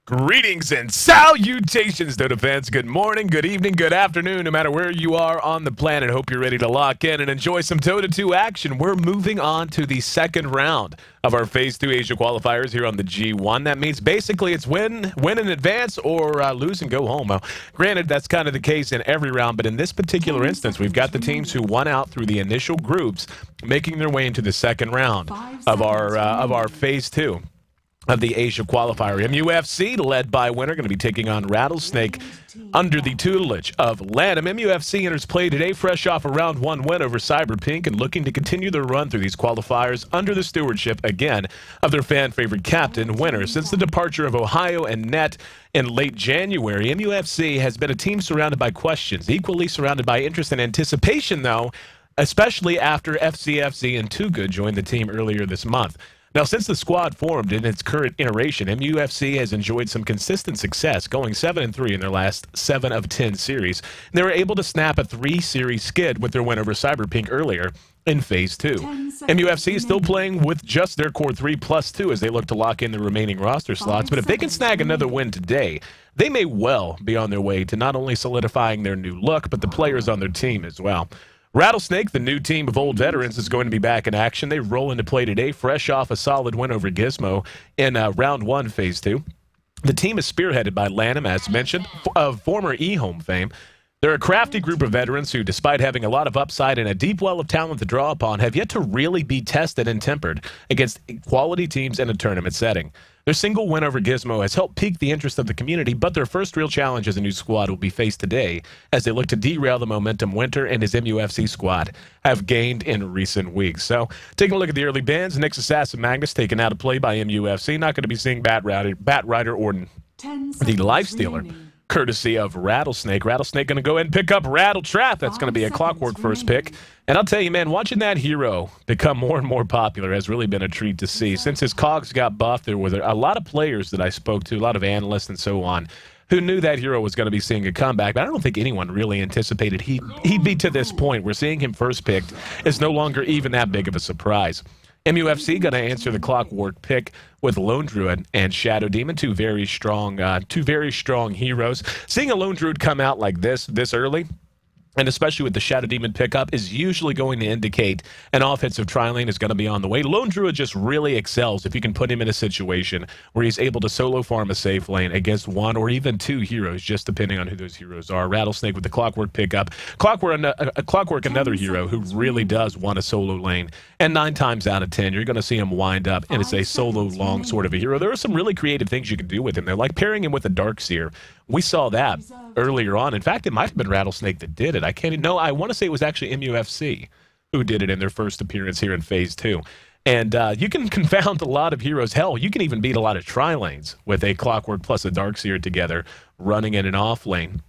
Greetings and salutations, Dota fans. Good morning, good evening, good afternoon, no matter where you are on the planet. Hope you're ready to lock in and enjoy some Dota 2 action. We're moving on to the second round of our Phase 2 Asia qualifiers here on the G-1. That means basically it's win in advance or lose and go home. Well, granted, that's kind of the case in every round, but in this particular instance, we've got the teams who won out through the initial groups making their way into the second round of our Phase 2. Of the Asia qualifier. MUFC, led by winner, going to be taking on Rattlesnake under the tutelage of LANM. MUFC enters play today fresh off a round 1 win over Cyberpink and looking to continue their run through these qualifiers under the stewardship, again, of their fan-favorite captain, winner. Since the departure of Ohio and Net in late January, MUFC has been a team surrounded by questions, equally surrounded by interest and anticipation, though, especially after FCFC and Too Good joined the team earlier this month. Now, since the squad formed in its current iteration, MUFC has enjoyed some consistent success, going 7-3 in their last 7 of 10 series. They were able to snap a 3-series skid with their win over Cyberpink earlier in Phase 2. MUFC is still playing with just their core 3+2 as they look to lock in the remaining roster slots, but if they can snag another win today, they may well be on their way to not only solidifying their new look, but the players on their team as well. Rattlesnake, the new team of old veterans, is going to be back in action. They roll into play today, fresh off a solid win over Gizmo in Round 1, Phase 2. The team is spearheaded by LANM, as mentioned, of former eHome fame. They're a crafty group of veterans who, despite having a lot of upside and a deep well of talent to draw upon, have yet to really be tested and tempered against quality teams in a tournament setting. Their single win over Gizmo has helped pique the interest of the community, but their first real challenge as a new squad will be faced today as they look to derail the momentum Winter and his MUFC squad have gained in recent weeks. So, taking a look at the early bands, Nyx Assassin Magnus taken out of play by MUFC. Not going to be seeing Bat Rider or the Lifestealer, courtesy of Rattlesnake. Rattlesnake going to go ahead and pick up Rattle Trap. That's going to be a clockwork first pick. And I'll tell you, man, watching that hero become more and more popular has really been a treat to see. Since his cogs got buffed, there were a lot of players that I spoke to, a lot of analysts and so on, who knew that hero was going to be seeing a comeback. But I don't think anyone really anticipated he'd be to this point where seeing him first picked is no longer even that big of a surprise. MUFC going to answer the clockwork pick with Lone Druid and Shadow Demon, two very strong heroes. Seeing a Lone Druid come out like this early, and especially with the Shadow Demon pickup, is usually going to indicate an offensive tri-lane is going to be on the way. Lone Druid just really excels if you can put him in a situation where he's able to solo farm a safe lane against 1 or even 2 heroes, just depending on who those heroes are. Rattlesnake with the clockwork pickup. Clockwork, another hero who really does want a solo lane. And 9 times out of 10, you're going to see him wind up, and it's a solo long sort of a hero. There are some really creative things you can do with him. They're like pairing him with a Darkseer. We saw that earlier on. In fact, it might have been Rattlesnake that did it. I want to say it was actually MUFC who did it in their first appearance here in Phase 2. And you can confound a lot of heroes. Hell, you can even beat a lot of tri-lanes with a Clockwork plus a Darkseer together running in an off lane,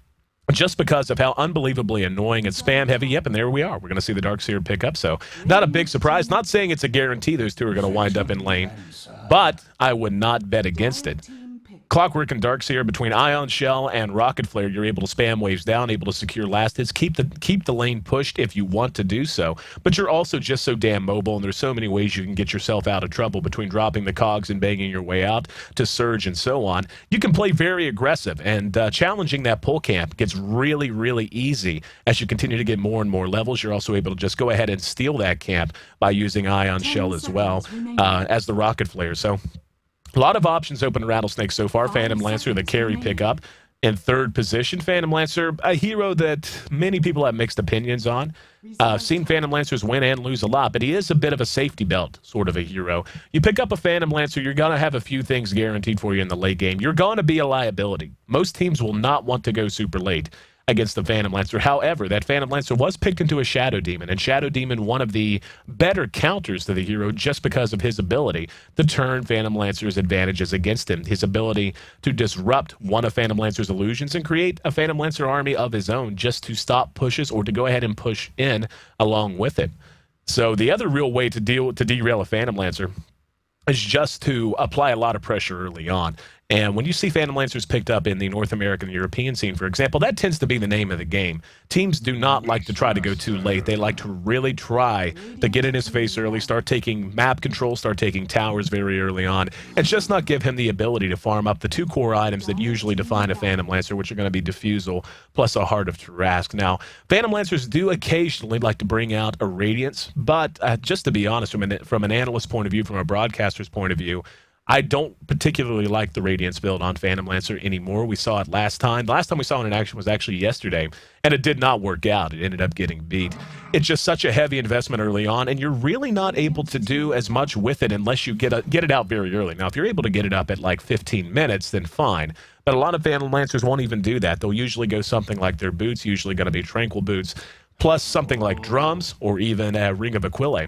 just because of how unbelievably annoying and spam heavy. Yep, and there we are. We're going to see the Darkseer pick up, so not a big surprise. Not saying it's a guarantee those two are going to wind up in lane, but I would not bet against it. Clockwork and Darkseer, between Ion Shell and Rocket Flare, you're able to spam waves down, able to secure last hits, keep the lane pushed if you want to do so. But you're also just so damn mobile, and there's so many ways you can get yourself out of trouble, between dropping the cogs and banging your way out to surge and so on. You can play very aggressive, and challenging that pull camp gets really, really easy as you continue to get more and more levels. You're also able to just go ahead and steal that camp by using Ion Shell as well as the Rocket Flare. So a lot of options open to Rattlesnake so far. Phantom Lancer, the carry pickup in 3rd position. Phantom Lancer, a hero that many people have mixed opinions on. Seen Phantom Lancers win and lose a lot, but he is a bit of a safety belt sort of a hero. You pick up a Phantom Lancer, you're going to have a few things guaranteed for you in the late game. You're going to be a liability. Most teams will not want to go super late against the Phantom Lancer. However, that Phantom Lancer was picked into a Shadow Demon, and Shadow Demon, one of the better counters to the hero just because of his ability to turn Phantom Lancer's advantages against him. His ability to disrupt one of Phantom Lancer's illusions and create a Phantom Lancer army of his own just to stop pushes or to go ahead and push in along with it. So the other real way to derail a Phantom Lancer is just to apply a lot of pressure early on. And when you see Phantom Lancers picked up in the North American and European scene, for example, that tends to be the name of the game. Teams do not like to try to go too late. They like to really try to get in his face early, start taking map control, start taking towers very early on, and just not give him the ability to farm up the 2 core items that usually define a Phantom Lancer, which are going to be Diffusal plus a Heart of Tarrasque. Now, Phantom Lancers do occasionally like to bring out a Radiance, but just to be honest, from an analyst point of view, from a broadcaster's point of view, I don't particularly like the Radiance build on Phantom Lancer anymore. We saw it last time. The last time we saw it in action was actually yesterday, and it did not work out. It ended up getting beat. It's just such a heavy investment early on, and you're really not able to do as much with it unless you get it out very early. Now, if you're able to get it up at like 15 minutes, then fine. But a lot of Phantom Lancers won't even do that. They'll usually go something like their boots, usually going to be Tranquil boots, plus something like drums or even a Ring of Aquila.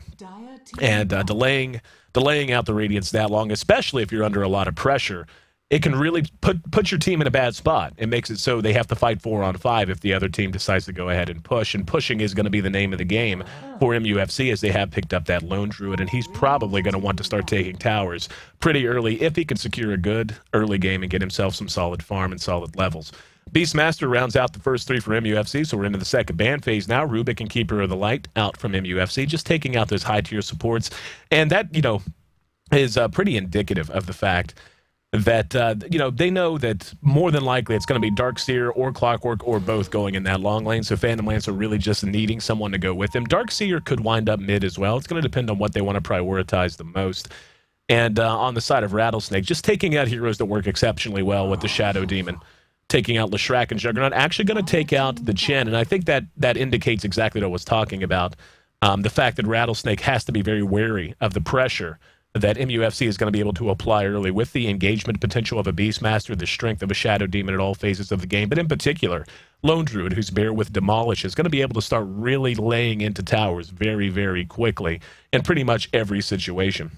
And delaying out the Radiance that long, especially if you're under a lot of pressure, it can really put your team in a bad spot. It makes it so they have to fight 4-on-5 if the other team decides to go ahead and push. And pushing is going to be the name of the game for MUFC, as they have picked up that Lone Druid, and he's probably going to want to start taking towers pretty early if he can secure a good early game and get himself some solid farm and solid levels. Beastmaster rounds out the first 3 for MUFC, so we're into the second ban phase now. Rubik and Keeper of the Light out from MUFC, just taking out those high-tier supports. And that, is pretty indicative of the fact that, they know that more than likely it's going to be Darkseer or Clockwork or both going in that long lane, so Phantom Lancer really just needing someone to go with them. Darkseer could wind up mid as well. It's going to depend on what they want to prioritize the most. And on the side of Rattlesnake, just taking out heroes that work exceptionally well with the Shadow Demon. Taking out Leshrac and Juggernaut, actually going to take out the Chen, and I think that indicates exactly what I was talking about. The fact that Rattlesnake has to be very wary of the pressure that MUFC is going to be able to apply early with the engagement potential of a Beastmaster, the strength of a Shadow Demon at all phases of the game, but in particular, Lone Druid, who's Bear with Demolish, is going to be able to start really laying into towers very, very quickly in pretty much every situation.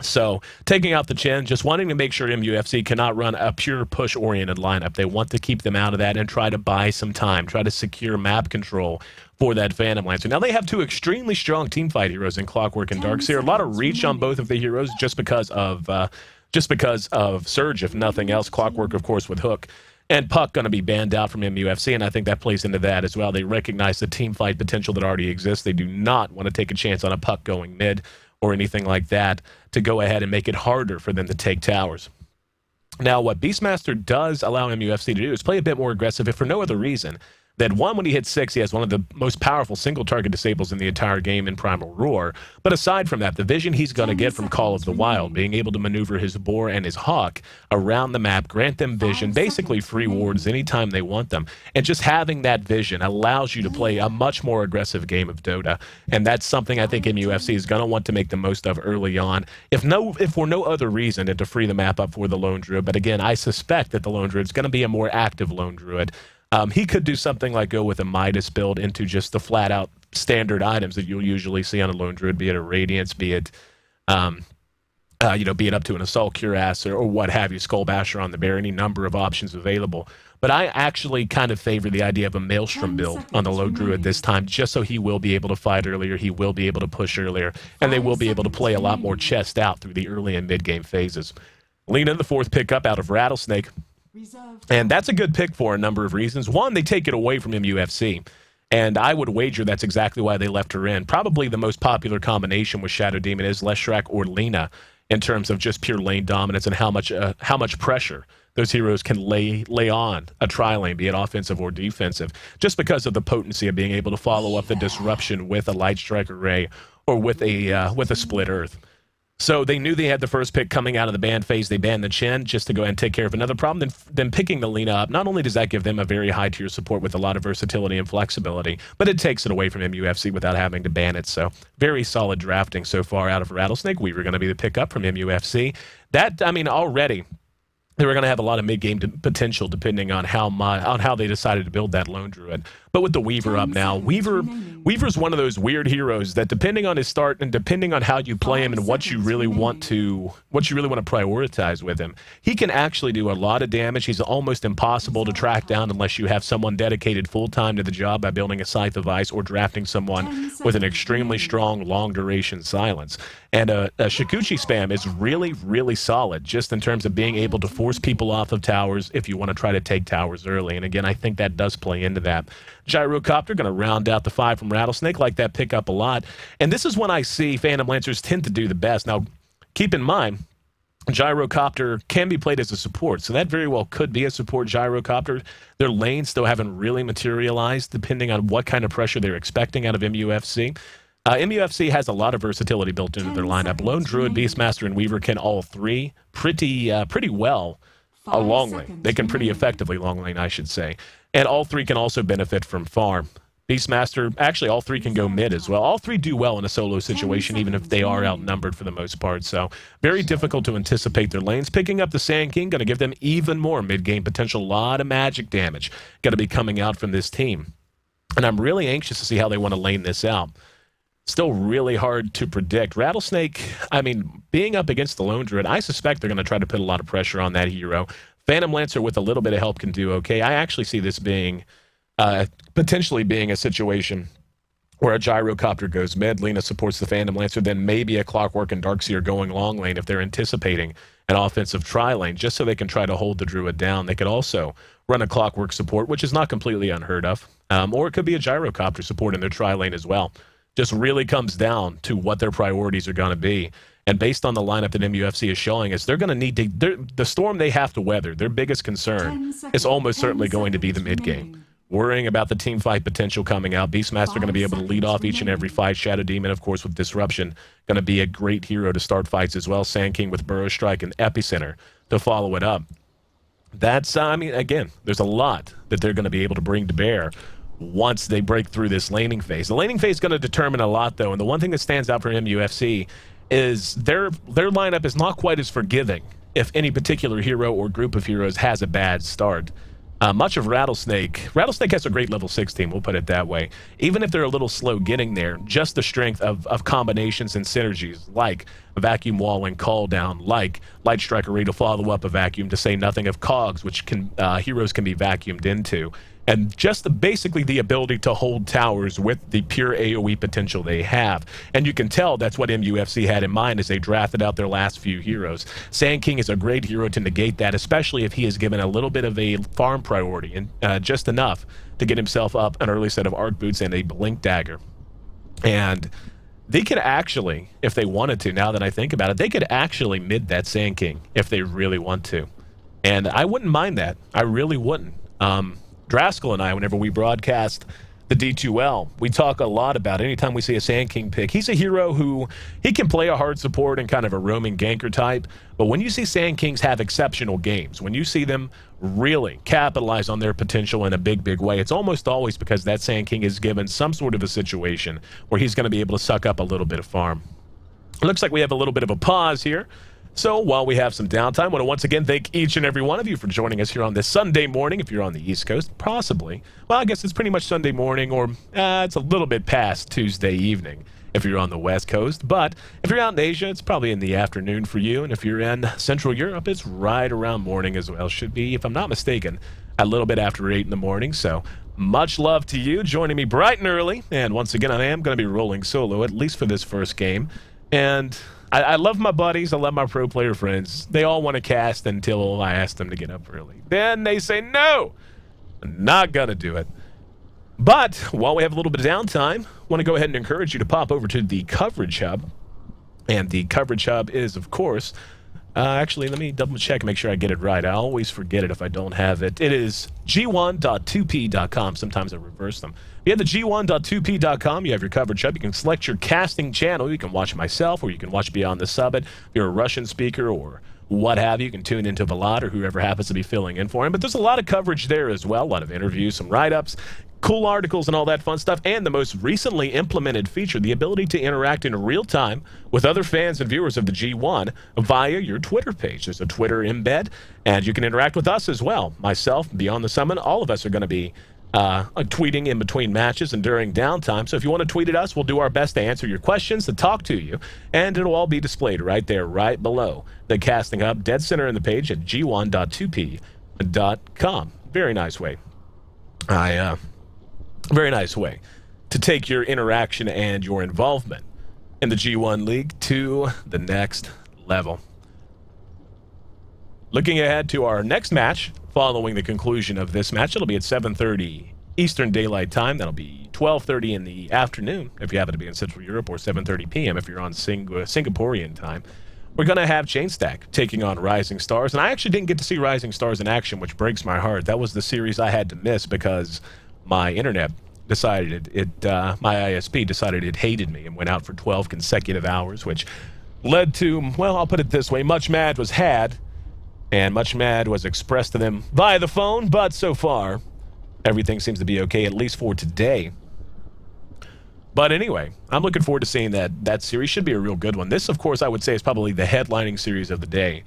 So, taking out the Chen, just wanting to make sure MUFC cannot run a pure push-oriented lineup. They want to keep them out of that and try to buy some time, try to secure map control for that Phantom Lancer. Now, they have 2 extremely strong teamfight heroes in Clockwork and Darkseer. A lot of reach on both of the heroes just because of Surge, if nothing else. Clockwork, of course, with Hook. And Puck going to be banned out from MUFC, and I think that plays into that as well. They recognize the teamfight potential that already exists. They do not want to take a chance on a Puck going mid or anything like that to go ahead and make it harder for them to take towers. Now, what Beastmaster does allow MUFC to do is play a bit more aggressive, if for no other reason that, one, when he hits 6, he has one of the most powerful single-target disables in the entire game in Primal Roar. But aside from that, the vision he's going to get from Call of the Wild, being able to maneuver his Boar and his Hawk around the map, grant them vision, basically free wards anytime they want them. And just having that vision allows you to play a much more aggressive game of Dota. And that's something I think MUFC is going to want to make the most of early on, if for no other reason than to free the map up for the Lone Druid. But again, I suspect that the Lone Druid is going to be a more active Lone Druid. He could do something like go with a Midas build into just the flat-out standard items that you'll usually see on a Lone Druid, be it a Radiance, be it, be it up to an Assault Cuirass or what have you, Skull Basher on the Bear, any number of options available. But I actually kind of favor the idea of a Maelstrom build on the Lone Druid this time, just so he will be able to fight earlier, he will be able to push earlier, and they will be able to play a lot more chest out through the early and mid-game phases. Lena, the 4th pickup out of Rattlesnake. And that's a good pick for a number of reasons. One, they take it away from MUFC. And I would wager that's exactly why they left her in. Probably the most popular combination with Shadow Demon is Leshrac or Lena in terms of just pure lane dominance and how much pressure those heroes can lay on a tri-lane, be it offensive or defensive, just because of the potency of being able to follow up the disruption with a Light Strike Array or with a Split Earth. So they knew they had the first pick coming out of the ban phase. They banned the Chen just to go ahead and take care of another problem. Then picking the Lena up, not only does that give them a very high tier support with a lot of versatility and flexibility, but it takes it away from MUFC without having to ban it. So very solid drafting so far out of Rattlesnake. We were going to be the pickup from MUFC. That, I mean, already they were going to have a lot of mid-game potential depending on how they decided to build that Lone Druid. But with the Weaver up now, Weaver's one of those weird heroes that, depending on his start and depending on how you play him and what you really want to prioritize with him, he can actually do a lot of damage. He's almost impossible to track down unless you have someone dedicated full-time to the job by building a Scythe of Ice or drafting someone with an extremely strong long-duration silence. And a Shikuchi spam is really, really solid just in terms of being able to force people off of towers if you want to try to take towers early. And again, I think that does play into that. Gyrocopter going to round out the 5 from Rattlesnake, like that pickup a lot. And this is when I see Phantom Lancers tend to do the best. Now, keep in mind, Gyrocopter can be played as a support, so that very well could be a support Gyrocopter. Their lanes still haven't really materialized, depending on what kind of pressure they're expecting out of MUFC. MUFC has a lot of versatility built into their lineup. Lone Druid, Beastmaster, and Weaver can all three pretty well a long lane. They can pretty effectively long lane, I should say. And all three can also benefit from farm. Beastmaster, actually all three can go mid as well. All three do well in a solo situation, even if they are outnumbered for the most part. So very difficult to anticipate their lanes. Picking up the Sand King, going to give them even more mid-game potential. A lot of magic damage going to be coming out from this team. And I'm really anxious to see how they want to lane this out. Still really hard to predict. Rattlesnake, I mean, being up against the Lone Druid, I suspect they're going to try to put a lot of pressure on that hero. Phantom Lancer with a little bit of help can do okay. I actually see this being, potentially being a situation where a Gyrocopter goes mid, Lena supports the Phantom Lancer, then maybe a Clockwork and Darkseer going long lane if they're anticipating an offensive tri-lane, just so they can try to hold the Druid down. They could also run a Clockwork support, which is not completely unheard of, or it could be a Gyrocopter support in their tri-lane as well. Just really comes down to what their priorities are going to be. And based on the lineup that MUFC is showing us, they're going to need to, the storm they have to weather, their biggest concern is almost certainly going to be the mid game. Worrying about the team fight potential coming out. Beastmaster going to be able to lead off each and every fight. Shadow Demon, of course, with Disruption, going to be a great hero to start fights as well. Sand King with Burrow Strike and Epicenter to follow it up. That's, I mean, again, there's a lot that they're going to be able to bring to bear once they break through this laning phase. The laning phase is going to determine a lot, though, and the one thing that stands out for MUFC is their lineup is not quite as forgiving if any particular hero or group of heroes has a bad start. Much of Rattlesnake has a great level 6 team, we'll put it that way. Even if they're a little slow getting there, just the strength of combinations and synergies, like a Vacuum Wall and Call Down, like Light Strike Array to follow up a Vacuum, to say nothing of Cogs, which can heroes can be vacuumed into. And just basically the ability to hold towers with the pure AoE potential they have. And you can tell that's what MUFC had in mind as they drafted out their last few heroes. Sand King is a great hero to negate that, especially if he is given a little bit of a farm priority, and just enough to get himself up an early set of Arc Boots and a Blink Dagger. And they could actually, if they wanted to, now that I think about it, they could actually mid that Sand King if they really want to. And I wouldn't mind that. I really wouldn't. Draskell and I, whenever we broadcast the D2L, we talk a lot about anytime we see a Sand King pick. He's a hero who, he can play a hard support and kind of a roaming ganker type, but when you see Sand Kings have exceptional games, when you see them really capitalize on their potential in a big, big way, it's almost always because that Sand King is given some sort of a situation where he's going to be able to suck up a little bit of farm. It looks like we have a little bit of a pause here. So while we have some downtime, I want to once again thank each and every one of you for joining us here on this Sunday morning. If you're on the East Coast, possibly. Well, I guess it's pretty much Sunday morning, or it's a little bit past Tuesday evening if you're on the West Coast. But if you're out in Asia, it's probably in the afternoon for you. And if you're in Central Europe, it's right around morning as well. Should be, if I'm not mistaken, a little bit after 8 in the morning. So much love to you joining me bright and early. And once again, I am going to be rolling solo, at least for this first game. And I love my buddies. I love my pro player friends. They all want to cast until I ask them to get up early. Then they say, no, I'm not going to do it. But while we have a little bit of downtime, I want to go ahead and encourage you to pop over to the Coverage Hub. And the Coverage Hub is, of course, actually, let me double check and make sure I get it right. I always forget it if I don't have it. It is G1.2p.com. Sometimes I reverse them. You have the G1.2p.com. You have your Coverage Hub. You can select your casting channel. You can watch myself, or you can watch Beyond the Subbit. If you're a Russian speaker or what have you, you can tune into Vlad or whoever happens to be filling in for him. But there's a lot of coverage there as well. A lot of interviews, some write-ups, cool articles, and all that fun stuff. And the most recently implemented feature, the ability to interact in real time with other fans and viewers of the G1 via your Twitter page. There's a Twitter embed, and you can interact with us as well. Myself, Beyond the Summon, all of us are going to be tweeting in between matches and during downtime. So if you want to tweet at us, we'll do our best to answer your questions, to talk to you, and it'll all be displayed right there, right below the Casting Hub, dead center in the page at g1.2p.com. Very nice way. Very nice way to take your interaction and your involvement. in the G1 League to the next level. Looking ahead to our next match, following the conclusion of this match, it'll be at 7:30 Eastern Daylight Time. That'll be 12:30 in the afternoon if you happen to be in Central Europe, or 7:30 p.m. if you're on Singaporean time. We're going to have Chainstack taking on Rising Stars, and I actually didn't get to see Rising Stars in action, which breaks my heart. That was the series I had to miss because my internet decided my ISP decided it hated me and went out for 12 consecutive hours, which led to, well, I'll put it this way, much mad was had, and much mad was expressed to them via the phone, but so far, everything seems to be okay, at least for today. But anyway, I'm looking forward to seeing that series. Should be a real good one. This, of course, I would say is probably the headlining series of the day,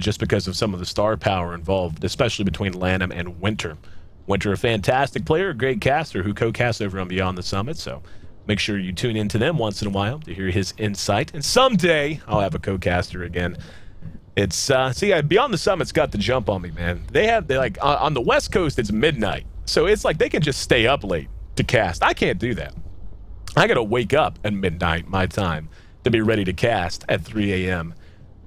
just because of some of the star power involved, especially between Lanham and Winter. Winter, a fantastic player, a great caster who co-casts over on Beyond the Summit, so make sure you tune into them once in a while to hear his insight. And someday, I'll have a co-caster again. It's, see, Beyond the Summit's got the jump on me, man. They like, on the West Coast, it's midnight, so it's like they can just stay up late to cast. I can't do that. I gotta wake up at midnight, my time, to be ready to cast at 3 a.m.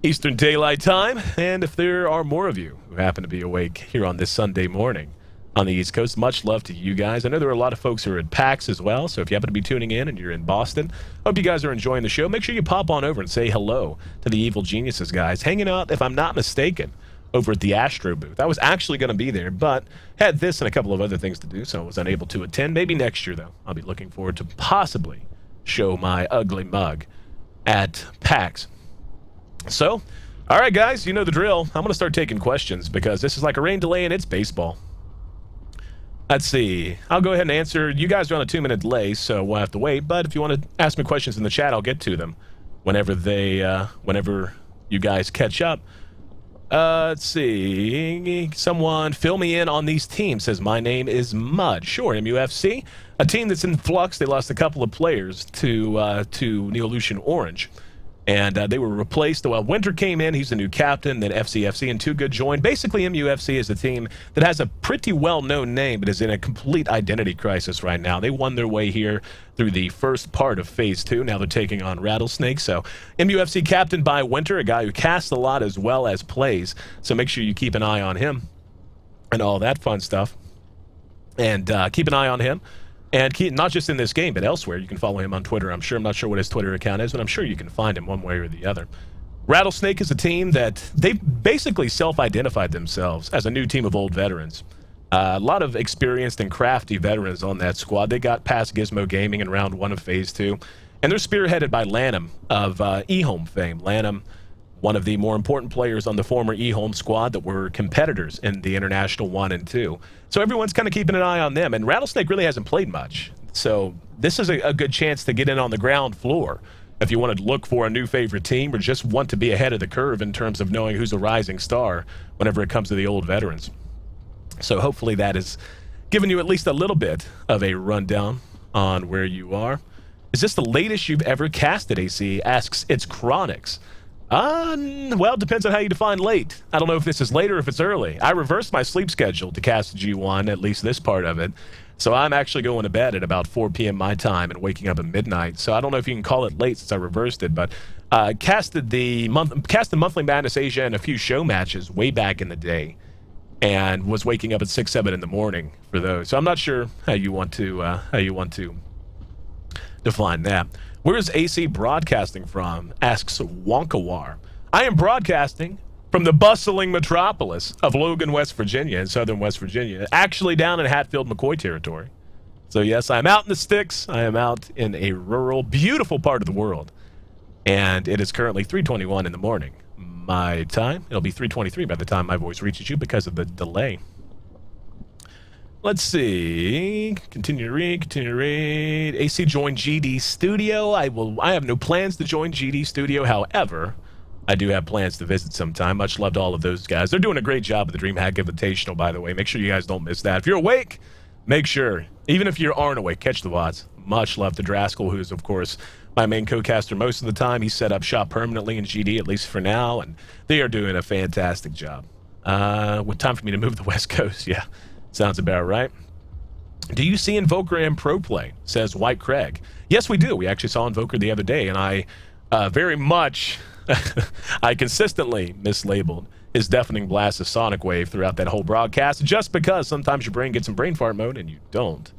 Eastern Daylight Time. And if there are more of you who happen to be awake here on this Sunday morning on the East Coast, much love to you guys. I know there are a lot of folks who are at PAX as well, so if you happen to be tuning in and you're in Boston, hope you guys are enjoying the show. Make sure you pop on over and say hello to the Evil Geniuses guys, hanging out, if I'm not mistaken, over at the Astro booth. I was actually going to be there, but had this and a couple of other things to do, so I was unable to attend. Maybe next year, though. I'll be looking forward to possibly show my ugly mug at PAX. So, all right, guys, you know the drill. I'm going to start taking questions because this is like a rain delay and it's baseball. Let's see. I'll go ahead and answer. You guys are on a 2-minute delay, so we'll have to wait, but if you want to ask me questions in the chat, I'll get to them whenever you guys catch up. Let's see. Someone fill me in on these teams. Says, my name is Mud. Sure, MUFC. A team that's in flux. They lost a couple of players to Neolution Orange. And they were replaced. Well, Winter came in. He's the new captain. Then FCFC and Too Good joined. Basically, MUFC is a team that has a pretty well-known name, but is in a complete identity crisis right now. They won their way here through the first part of Phase 2. Now they're taking on Rattlesnake. So MUFC captained by Winter, a guy who casts a lot as well as plays. So make sure you keep an eye on him and all that fun stuff. And keep an eye on him. And not just in this game, but elsewhere. You can follow him on Twitter. I'm not sure what his Twitter account is, but I'm sure you can find him one way or the other. Rattlesnake is a team that they basically self-identified themselves as a new team of old veterans. A lot of experienced and crafty veterans on that squad. They got past Gizmo Gaming in round 1 of Phase 2. And they're spearheaded by Lanham of eHome fame. Lanham, one of the more important players on the former eHome squad that were competitors in the International 1 and 2. So everyone's kind of keeping an eye on them. And Rattlesnake really hasn't played much. So this is a good chance to get in on the ground floor if you want to look for a new favorite team or just want to be ahead of the curve in terms of knowing who's a rising star whenever it comes to the old veterans. So hopefully that has given you at least a little bit of a rundown on where you are. Is this the latest you've ever casted, Ayesee? Asks, it's Chronics. Well, it depends on how you define late. I don't know if this is late or if it's early. I reversed my sleep schedule to cast G1, at least this part of it. So I'm actually going to bed at about 4 p.m. my time and waking up at midnight. So I don't know if you can call it late since I reversed it, but casted Monthly Madness Asia and a few show matches way back in the day, and was waking up at 6, 7 in the morning for those. So I'm not sure how you want to define that. Where is Ayesee broadcasting from? Asks Wonkawar. I am broadcasting from the bustling metropolis of Logan, West Virginia, in southern West Virginia, actually down in Hatfield-McCoy territory. So yes, I'm out in the sticks. I am out in a rural, beautiful part of the world. And it is currently 3:21 in the morning. My time, it'll be 3:23 by the time my voice reaches you because of the delay. Let's see. Continue to read. Ayesee joined GD Studio. I have no plans to join GD Studio. However, I do have plans to visit sometime. Much love to all of those guys. They're doing a great job at the DreamHack Invitational, by the way. Make sure you guys don't miss that. If you're awake, make sure. Even if you aren't awake, catch the VODs. Much love to Draskell, who's, of course, my main co-caster most of the time. He's set up shop permanently in GD, at least for now, and they are doing a fantastic job. What time for me to move to the West Coast? Yeah. Sounds about right. Do you see Invoker and Pro play? Says White Craig. Yes, we do. We actually saw Invoker the other day, and I very much, I consistently mislabeled his Deafening Blast of Sonic Wave throughout that whole broadcast, just because sometimes your brain gets in brain fart mode and you don't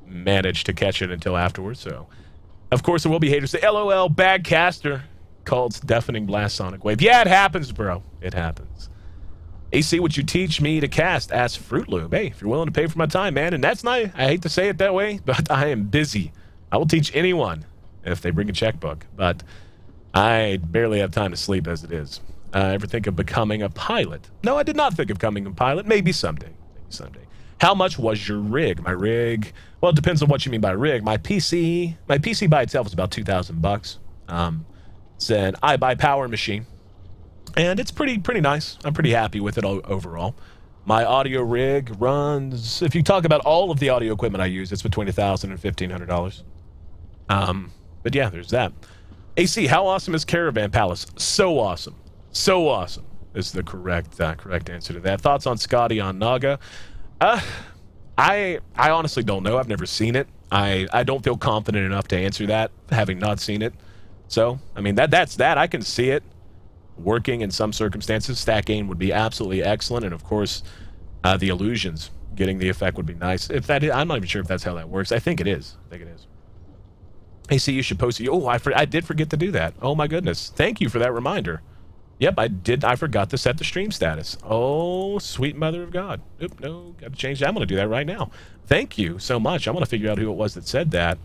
manage to catch it until afterwards. So, of course, there will be haters say, LOL, bad caster, called Deafening Blast Sonic Wave. Yeah, it happens, bro. It happens. AC, would you teach me to cast? Ask Fruit Loop. Hey, if you're willing to pay for my time, man. And that's not, I hate to say it that way, but I am busy. I will teach anyone if they bring a checkbook, but I barely have time to sleep as it is. Ever think of becoming a pilot? No, I did not think of becoming a pilot. Maybe someday. Maybe someday. How much was your rig? My rig, well, it depends on what you mean by rig. My PC by itself is about $2,000. It's an iBuyPower machine, and it's pretty nice. I'm pretty happy with it overall. My audio rig runs, if you talk about all of the audio equipment I use, it's between $1,000 and $1,500. But yeah, there's that. AC, how awesome is Caravan Palace? So awesome. So awesome is the correct answer to that. Thoughts on Scotty on Naga? I honestly don't know. I've never seen it. I don't feel confident enough to answer that, having not seen it. So, I mean, that's that. I can see it working in some circumstances. Stack gain would be absolutely excellent, and of course, the illusions, getting the effect would be nice. If that is, I'm not even sure if that's how that works. I think it is. I think it is. Hey, see, you should post it. Oh, I did forget to do that. Oh my goodness. Thank you for that reminder. Yep, I did. I forgot to set the stream status. Oh, sweet mother of God. Oop, no, got to change that. I'm going to do that right now. Thank you so much. I'm going to figure out who it was that said that.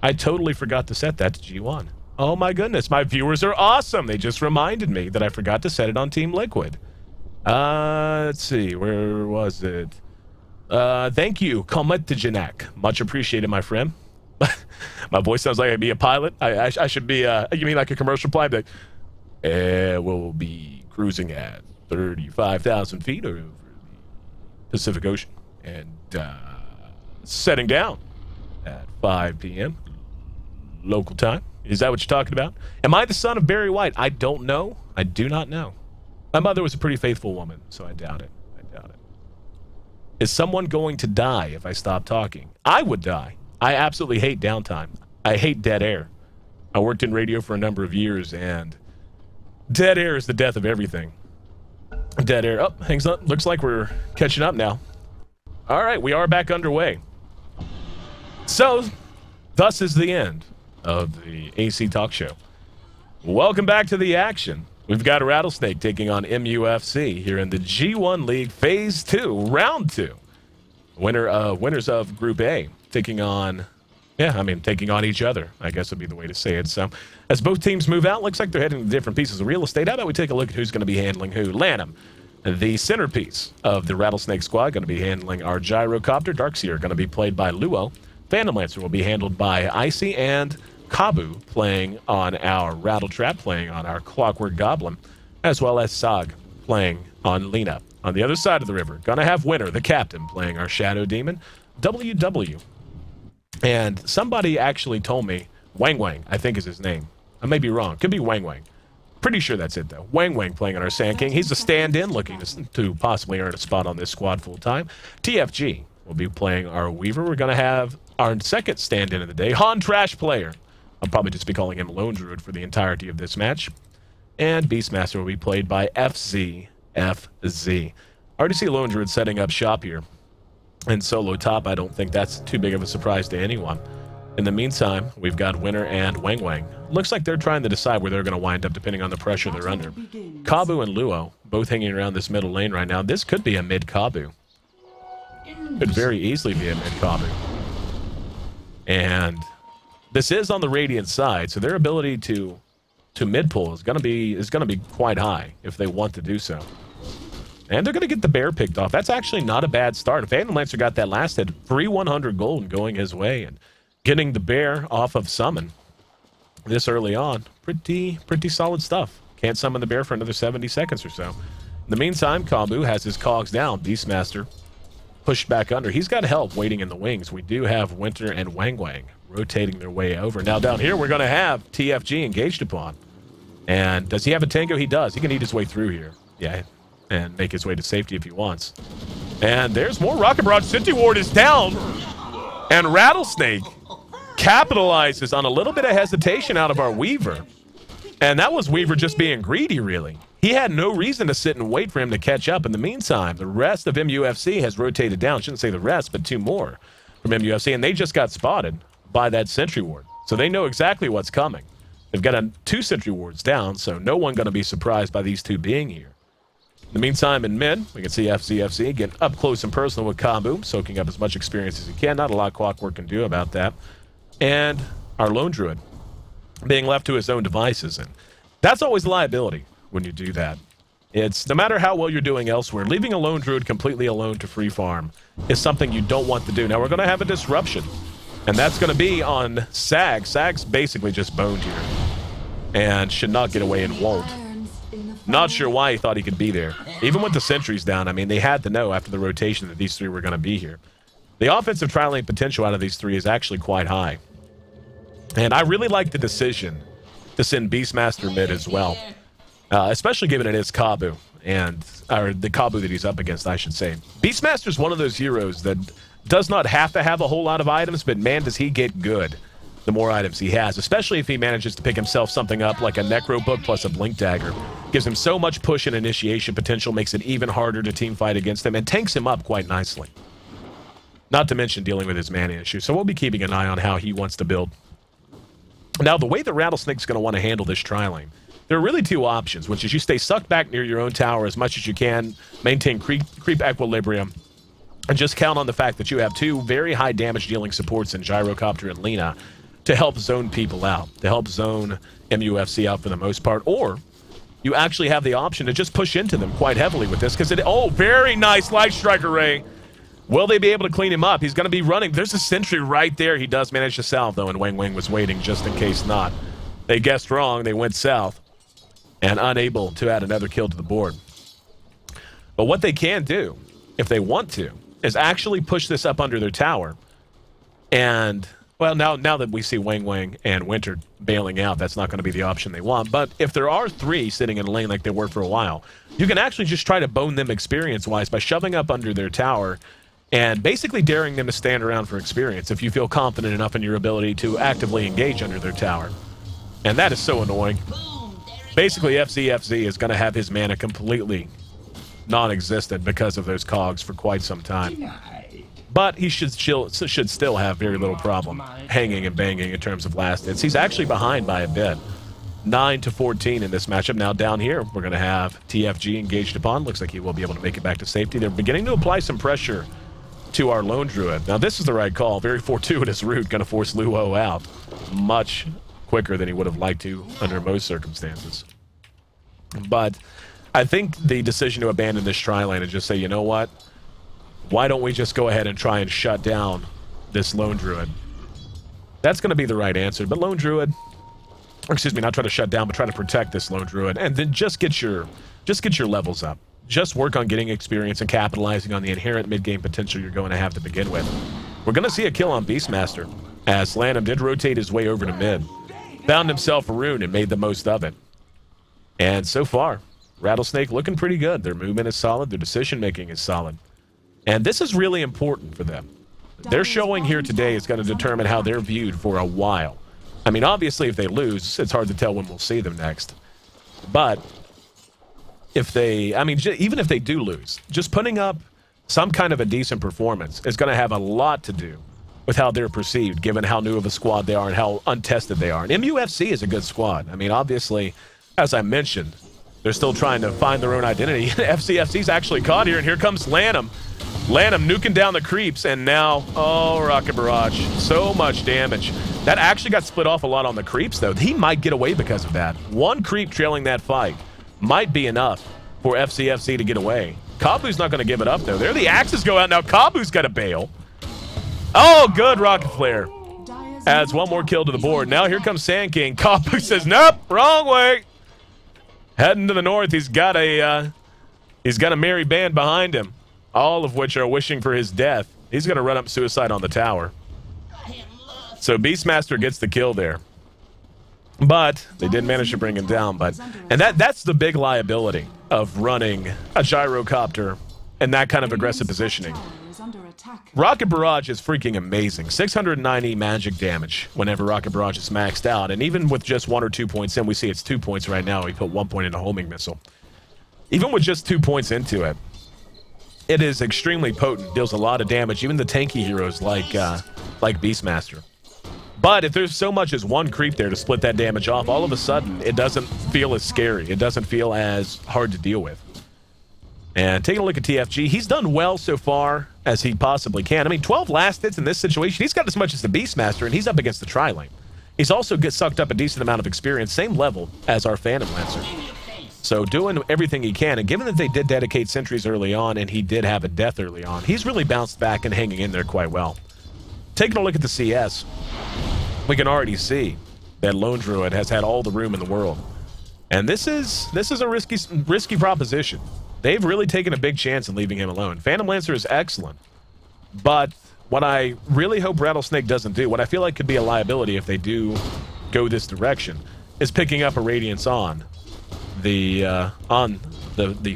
I totally forgot to set that to G-1. Oh my goodness, my viewers are awesome. They just reminded me that I forgot to set it on Team Liquid. Let's see, where was it? Thank you, Kometijanak. Much appreciated, my friend. My voice sounds like I'd be a pilot. I should be, you mean like a commercial pilot? Like, we'll be cruising at 35,000 feet over the Pacific Ocean and setting down at 5 p.m. local time. Is that what you're talking about? Am I the son of Barry White? I don't know. I do not know. My mother was a pretty faithful woman, so I doubt it. I doubt it. Is someone going to die if I stop talking? I would die. I absolutely hate downtime. I hate dead air. I worked in radio for a number of years, and dead air is the death of everything. Dead air. Oh, hangs up. Looks like we're catching up now. All right, we are back underway. So, thus is the end of the AC Talk Show. Welcome back to the action. We've got Rattlesnake taking on MUFC here in the G1 League Phase 2, Round 2. Winners of Group A taking on, taking on each other, I guess would be the way to say it. So, as both teams move out, looks like they're heading to different pieces of real estate. How about we take a look at who's going to be handling who? Lanham, the centerpiece of the Rattlesnake squad, going to be handling our Gyrocopter. Darkseer going to be played by Luo. Phantom Lancer will be handled by Ayesee, and Kabu playing on our Rattletrap, playing on our Clockwork Goblin, as well as Sag playing on Lena. On the other side of the river, gonna have Winter, the captain, playing our Shadow Demon, WW. And somebody actually told me, Wang Wang, I think is his name. I may be wrong. Could be Wang Wang. Pretty sure that's it, though. Wang Wang playing on our Sand King. He's a stand-in, looking to possibly earn a spot on this squad full-time. TFG will be playing our Weaver. We're gonna have our second stand-in of the day, Han Trash Player. I'll probably just be calling him Lone Druid for the entirety of this match. And Beastmaster will be played by FZ. Already see Lone Druid setting up shop here. And solo top, I don't think that's too big of a surprise to anyone. In the meantime, we've got Winter and Wang Wang. Looks like they're trying to decide where they're going to wind up depending on the pressure they're under. Kabu and Luo, both hanging around this middle lane right now. This could be a mid-Kabu. Could very easily be a mid-Kabu. And this is on the Radiant side, so their ability to mid-pull is gonna be quite high if they want to do so. And they're gonna get the bear picked off. That's actually not a bad start. Phantom Lancer got that last hit, free 100 gold going his way, and getting the bear off of summon this early on, pretty solid stuff. Can't summon the bear for another 70 seconds or so. In the meantime, Kabu has his cogs down. Beastmaster pushed back under. He's got help waiting in the wings. We do have Winter and Wang Wang rotating their way over. Now down here, we're going to have TFG engaged upon. And does he have a tango? He does. He can eat his way through here. Yeah, and make his way to safety if he wants. And there's more Rocket Barrage. City Ward is down. And Rattlesnake capitalizes on a little bit of hesitation out of our Weaver. And that was Weaver just being greedy, really. He had no reason to sit and wait for him to catch up. In the meantime, the rest of MUFC has rotated down. Shouldn't say the rest, but 2 more from MUFC. And they just got spotted by that sentry ward. So they know exactly what's coming. They've got 2 sentry wards down, so no one going to be surprised by these 2 being here. In the meantime, in mid, we can see FCFC getting up close and personal with Kabu, soaking up as much experience as he can. Not a lot Clockwork can do about that. And our lone druid being left to his own devices. And that's always a liability when you do that. It's no matter how well you're doing elsewhere, leaving a lone druid completely alone to free farm is something you don't want to do. Now, we're going to have a disruption. And that's going to be on Sag. Sag's basically just boned here. And should not get away and won't. Not sure why he thought he could be there. Even with the sentries down, I mean, they had to know after the rotation that these 3 were going to be here. The offensive trial lane potential out of these 3 is actually quite high. And I really like the decision to send Beastmaster mid as well. Especially given it is Kabu. Or the Kabu that he's up against, I should say. Beastmaster's one of those heroes that does not have to have a whole lot of items, but man, does he get good the more items he has, especially if he manages to pick himself something up like a Necro Book plus a Blink Dagger. Gives him so much push and initiation potential, makes it even harder to team fight against him, and tanks him up quite nicely. Not to mention dealing with his mana issue, so we'll be keeping an eye on how he wants to build. Now, the way the Rattlesnake's going to want to handle this tri-lane, there are really 2 options, which is you stay sucked back near your own tower as much as you can, maintain creep equilibrium, and just count on the fact that you have 2 very high damage dealing supports in Gyrocopter and Lena to help zone people out, to help zone MUFC out for the most part, or you actually have the option to just push into them quite heavily with this, because oh, very nice Light Strike Array. Will they be able to clean him up? He's going to be running. There's a sentry right there. He does manage to salve, though, and Wang Wang was waiting just in case not. They guessed wrong. They went south and unable to add another kill to the board. But what they can do, if they want to, is actually push this up under their tower. And, well, now that we see Wang Wang and Winter bailing out, that's not going to be the option they want. But if there are 3 sitting in a lane like they were for a while, you can actually just try to bone them experience-wise by shoving up under their tower and basically daring them to stand around for experience if you feel confident enough in your ability to actively engage under their tower. And that is so annoying. Basically, FCFZ is going to have his mana completely non-existent because of those cogs for quite some time. But he should still have very little problem hanging and banging in terms of last hits. He's actually behind by a bit. 9-14 in this matchup. Now down here, we're going to have TFG engaged upon. Looks like he will be able to make it back to safety. They're beginning to apply some pressure to our lone druid. Now this is the right call. Very fortuitous route. Going to force Luo out much quicker than he would have liked to under most circumstances. But I think the decision to abandon this tri-lane and just say, you know what? Why don't we just go ahead and try and shut down this lone druid? That's going to be the right answer. But lone druid, or excuse me, not try to shut down, but try to protect this lone druid, and then just get your levels up. Just work on getting experience and capitalizing on the inherent mid-game potential you're going to have to begin with. We're going to see a kill on Beastmaster, as Lanham did rotate his way over to mid. Found himself a rune and made the most of it. And so far, Rattlesnake looking pretty good. Their movement is solid. Their decision-making is solid. And this is really important for them. Their showing here today is going to determine how they're viewed for a while. I mean, obviously, if they lose, it's hard to tell when we'll see them next. But if they, I mean, even if they do lose, just putting up some kind of a decent performance is going to have a lot to do with how they're perceived, given how new of a squad they are and how untested they are. And MUFC is a good squad. I mean, obviously, as I mentioned, they're still trying to find their own identity. FCFC's actually caught here, and here comes Lanham. Lanham nuking down the creeps, and now, oh, Rocket Barrage. So much damage. That actually got split off a lot on the creeps, though. He might get away because of that. One creep trailing that fight might be enough for FCFC to get away. Kabu's not going to give it up, though. There the axes go out. Now Kabu's got to bail. Oh, good Rocket Flare. Adds one more kill to the board. Now here comes Sand King. Kabu says, nope, wrong way. Heading to the north. He's got a merry band behind him, all of which are wishing for his death. He's going to run up suicide on the tower. So Beastmaster gets the kill there. But they did manage to bring him down. And that's the big liability of running a gyrocopter and that kind of aggressive positioning. Rocket Barrage is freaking amazing. 690 magic damage whenever Rocket Barrage is maxed out. And even with just 1 or 2 points in, we see it's 2 points right now. We put 1 point into homing missile. Even with just 2 points into it, it is extremely potent. Deals a lot of damage. Even the tanky heroes like Beastmaster. But if there's so much as one creep there to split that damage off, all of a sudden, it doesn't feel as scary. It doesn't feel as hard to deal with. And taking a look at TFG, he's done well so far as he possibly can. I mean, 12 last hits in this situation. He's got as much as the Beastmaster, and he's up against the Tri-Lane. He's also sucked up a decent amount of experience, same level as our Phantom Lancer. So doing everything he can, and given that they did dedicate sentries early on, and he did have a death early on, he's really bounced back and hanging in there quite well. Taking a look at the CS, we can already see that Lone Druid has had all the room in the world. And this is a risky proposition. They've really taken a big chance in leaving him alone. Phantom Lancer is excellent, but what I really hope Rattlesnake doesn't do, what I feel like could be a liability if they do go this direction, is picking up a Radiance on the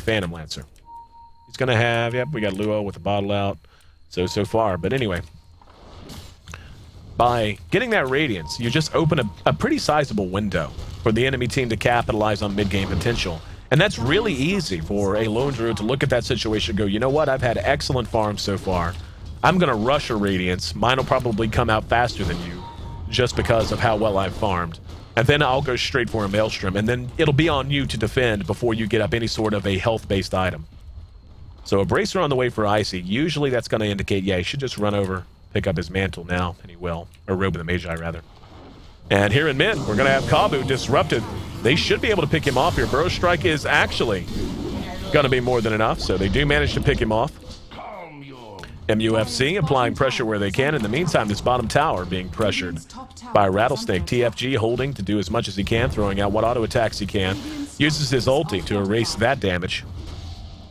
Phantom Lancer. He's gonna have, yep, we got Luo with the bottle out, so far. But anyway, by getting that Radiance, you just open a pretty sizable window for the enemy team to capitalize on mid-game potential. And that's really easy for a Lone Druid to look at that situation and go, you know what, I've had excellent farms so far. I'm going to rush a Radiance. Mine will probably come out faster than you just because of how well I've farmed. And then I'll go straight for a Maelstrom, and then it'll be on you to defend before you get up any sort of a health-based item. So a Bracer on the way for Ayesee. Usually that's going to indicate, yeah, he should just run over, pick up his mantle now, and he will. Or Robe of the Magi, rather. And here in mid, we're going to have Kabu disrupted. They should be able to pick him off here. Burrow Strike is actually going to be more than enough, so they do manage to pick him off. MUFC applying pressure where they can. In the meantime, this bottom tower being pressured by Rattlesnake. TFG holding to do as much as he can, throwing out what auto attacks he can. Uses his ulti to erase that damage.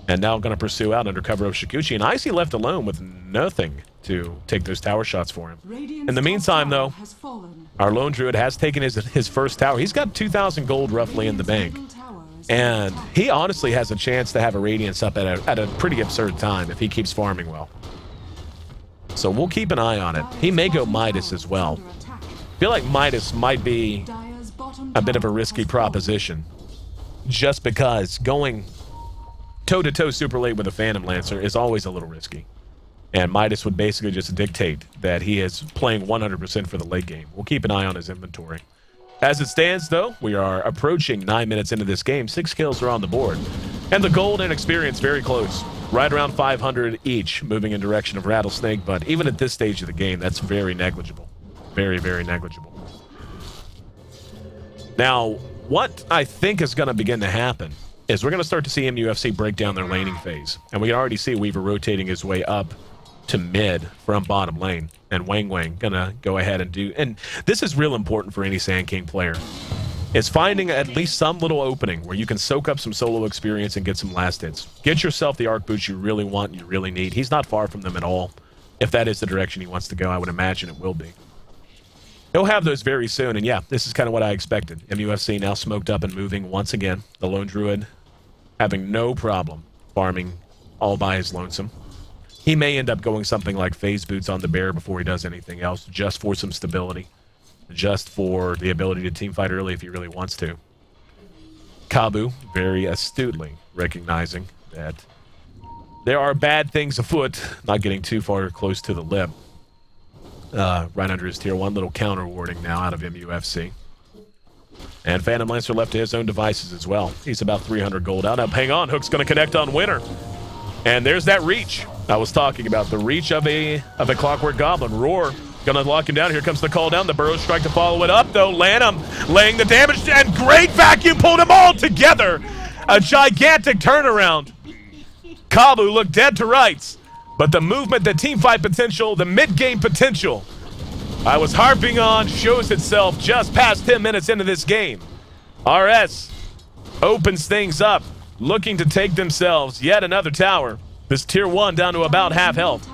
And now going to pursue out under cover of Shikuchi. And Ayesee left alone with nothing to take those tower shots for him. In the meantime, though, our Lone Druid has taken his first tower. He's got 2,000 gold roughly in the bank. And he honestly has a chance to have a Radiance up at a pretty absurd time if he keeps farming well. So we'll keep an eye on it. He may go Midas as well. I feel like Midas might be a bit of a risky proposition. Just because going toe-to-toe super late with a Phantom Lancer is always a little risky. And Midas would basically just dictate that he is playing 100% for the late game. We'll keep an eye on his inventory. As it stands, though, we are approaching 9 minutes into this game. 6 kills are on the board. And the gold and experience very close. Right around 500 each, moving in direction of Rattlesnake. But even at this stage of the game, that's very negligible. Very, very negligible. Now, what I think is going to begin to happen is we're going to start to see MUFC break down their laning phase. And we can already see Weaver rotating his way up to mid from bottom lane, and Wang gonna go ahead and do, and this is real important for any Sand King player, is finding at least some little opening where you can soak up some solo experience and get some last hits. Get yourself the arc boots you really want, you really need. He's not far from them at all. If that is the direction he wants to go, I would imagine it will be. He'll have those very soon, and yeah, this is kind of what I expected. MUFC now smoked up and moving once again. The Lone Druid having no problem farming all by his lonesome. He may end up going something like phase boots on the bear before he does anything else, just for some stability, just for the ability to teamfight early if he really wants to. Kabu very astutely recognizing that there are bad things afoot, not getting too far close to the lip. Right under his tier 1, little counter warding now out of MUFC. And Phantom Lancer left to his own devices as well. He's about 300 gold out. Now, hang on, Hook's going to connect on Winner. And there's that reach I was talking about, the reach of a Clockwork Goblin. Roar gonna lock him down. Here comes the call down. The Burrow Strike to follow it up, though. Lanham laying the damage, and great vacuum pulled them all together. A gigantic turnaround. Kabu looked dead to rights, but the movement, the teamfight potential, the mid-game potential I was harping on shows itself just past 10 minutes into this game. RS opens things up, looking to take themselves yet another tower. This tier 1 down to about half health.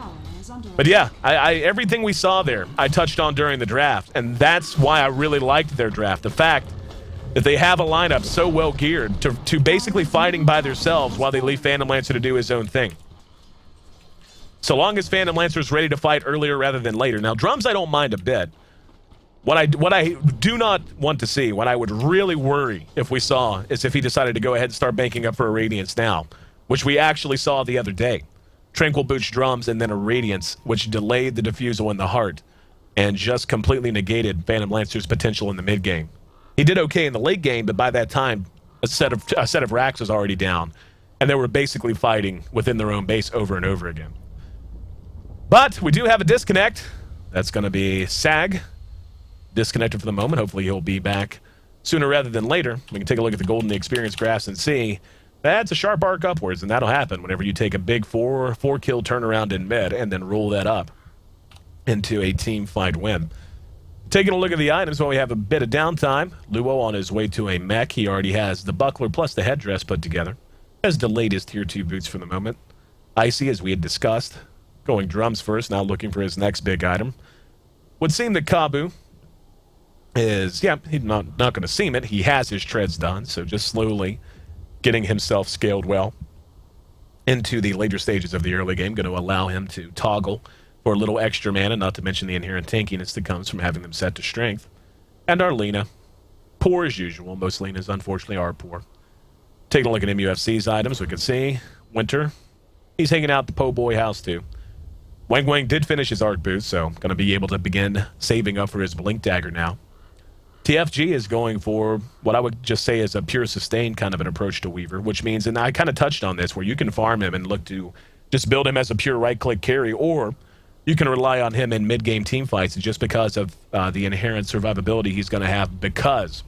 But yeah, everything we saw there, I touched on during the draft, and that's why I really liked their draft. The fact that they have a lineup so well geared to basically fighting by themselves while they leave Phantom Lancer to do his own thing. So long as Phantom Lancer's ready to fight earlier rather than later. Now, Drums I don't mind a bit. What I do not want to see, what I would really worry if we saw, is if he decided to go ahead and start banking up for a Radiance now, which we actually saw the other day. Tranquil Boots Drums and then a Radiance, which delayed the Diffusal in the heart and just completely negated Phantom Lancer's potential in the mid game. He did okay in the late game, but by that time, a set of racks was already down, and they were basically fighting within their own base over and over again. But we do have a disconnect. That's going to be Sag. Disconnected for the moment. Hopefully he'll be back sooner rather than later. We can take a look at the Golden Experience graphs and see that's a sharp arc upwards, and that'll happen whenever you take a big four-kill turnaround in mid and then roll that up into a team fight win. Taking a look at the items while we have a bit of downtime. Luo on his way to a mech. He already has the buckler plus the headdress put together. Has the latest tier 2 boots for the moment. Ayesee, as we had discussed, going Drums first, now looking for his next big item. Would seem that Kabu is, yeah, he's not going to seem it. He has his treads done, so just slowly getting himself scaled well into the later stages of the early game, going to allow him to toggle for a little extra mana, not to mention the inherent tankiness that comes from having them set to strength. And our Lina, poor as usual. Most Linas, unfortunately, are poor. Taking a look at MUFC's items, we can see Winter. He's hanging out at the Po' Boy house, too. Wang Wang did finish his arc boost, so going to be able to begin saving up for his Blink Dagger now. TFG is going for what I would just say is a pure sustain kind of an approach to Weaver, which means, and I kind of touched on this, where you can farm him and look to just build him as a pure right-click carry, or you can rely on him in mid-game team fights just because of the inherent survivability he's going to have because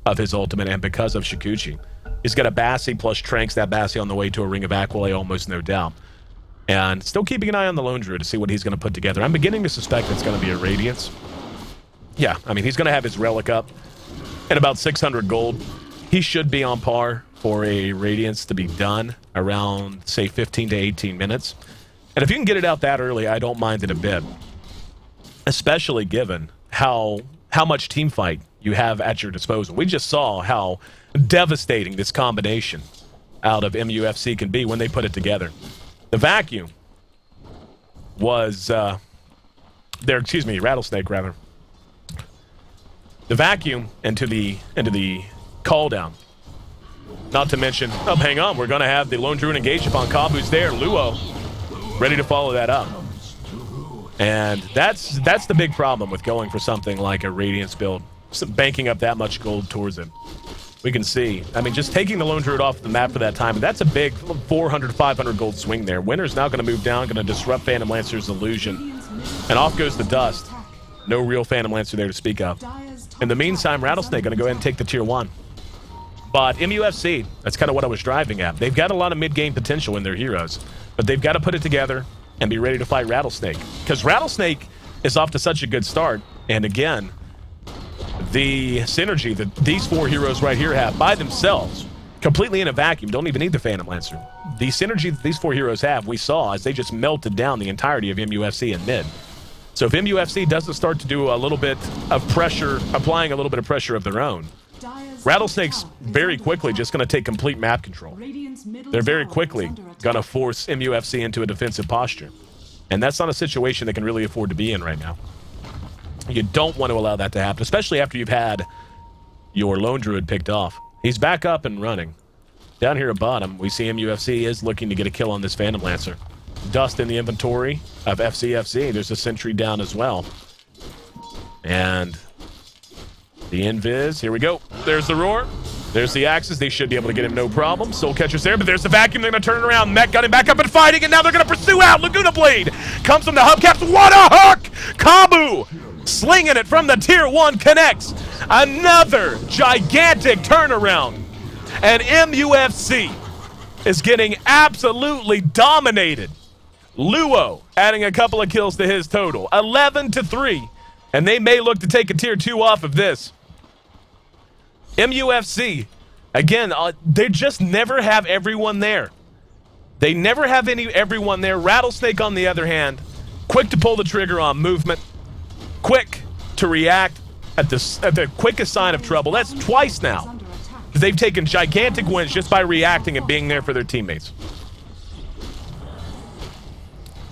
of his ultimate and because of Shikuchi. He's got a Bassi plus Tranks that Bassi on the way to a Ring of Aquila, almost no doubt. And still keeping an eye on the Lone Druid to see what he's going to put together. I'm beginning to suspect it's going to be a Radiance. Yeah, I mean, he's going to have his Relic up at about 600 gold. He should be on par for a Radiance to be done around, say, 15 to 18 minutes. And if you can get it out that early, I don't mind it a bit. Especially given how much team fight you have at your disposal. We just saw how devastating this combination out of MUFC can be when they put it together. The vacuum was Rattlesnake rather. The vacuum into the call down. Not to mention, oh, hang on, we're gonna have the Lone Druid engaged upon Kabu's there. Luo ready to follow that up. And that's the big problem with going for something like a Radiance build, banking up that much gold towards it. We can see, I mean, just taking the Lone Druid off the map for that time, that's a big 400, 500 gold swing there. Winter's now going to move down, going to disrupt Phantom Lancer's illusion. And off goes the dust. No real Phantom Lancer there to speak of. In the meantime, Rattlesnake going to go ahead and take the tier 1. But MUFC, that's kind of what I was driving at. They've got a lot of mid-game potential in their heroes, but they've got to put it together and be ready to fight Rattlesnake. Because Rattlesnake is off to such a good start, and again, the synergy that these 4 heroes right here have by themselves, completely in a vacuum, don't even need the Phantom Lancer. The synergy that these 4 heroes have, we saw as they just melted down the entirety of MUFC in mid. So if MUFC doesn't start to do a little bit of pressure, applying a little bit of pressure of their own, Rattlesnake's very quickly just going to take complete map control. They're very quickly going to force MUFC into a defensive posture. And that's not a situation they can really afford to be in right now. You don't want to allow that to happen, especially after you've had your Lone Druid picked off. He's back up and running. Down here at bottom, we see MUFC is looking to get a kill on this Phantom Lancer. Dust in the inventory of FCFC. There's a sentry down as well. And the invis, here we go. There's the roar. There's the axes. They should be able to get him no problem. Soul Catcher's there, but there's the vacuum. They're going to turn it around. Mech got him back up and fighting, and now they're going to pursue out. Laguna Blade comes from the hubcaps. What a hook! Kabu slinging it from the tier 1 connects. Another gigantic turnaround. And MUFC is getting absolutely dominated. Luo adding a couple of kills to his total. 11-3. And they may look to take a tier 2 off of this. MUFC, again, they just never have everyone there. They never have everyone there. Rattlesnake, on the other hand, quick to pull the trigger on movement. Quick to react at the quickest sign of trouble. That's twice now. They've taken gigantic wins just by reacting and being there for their teammates.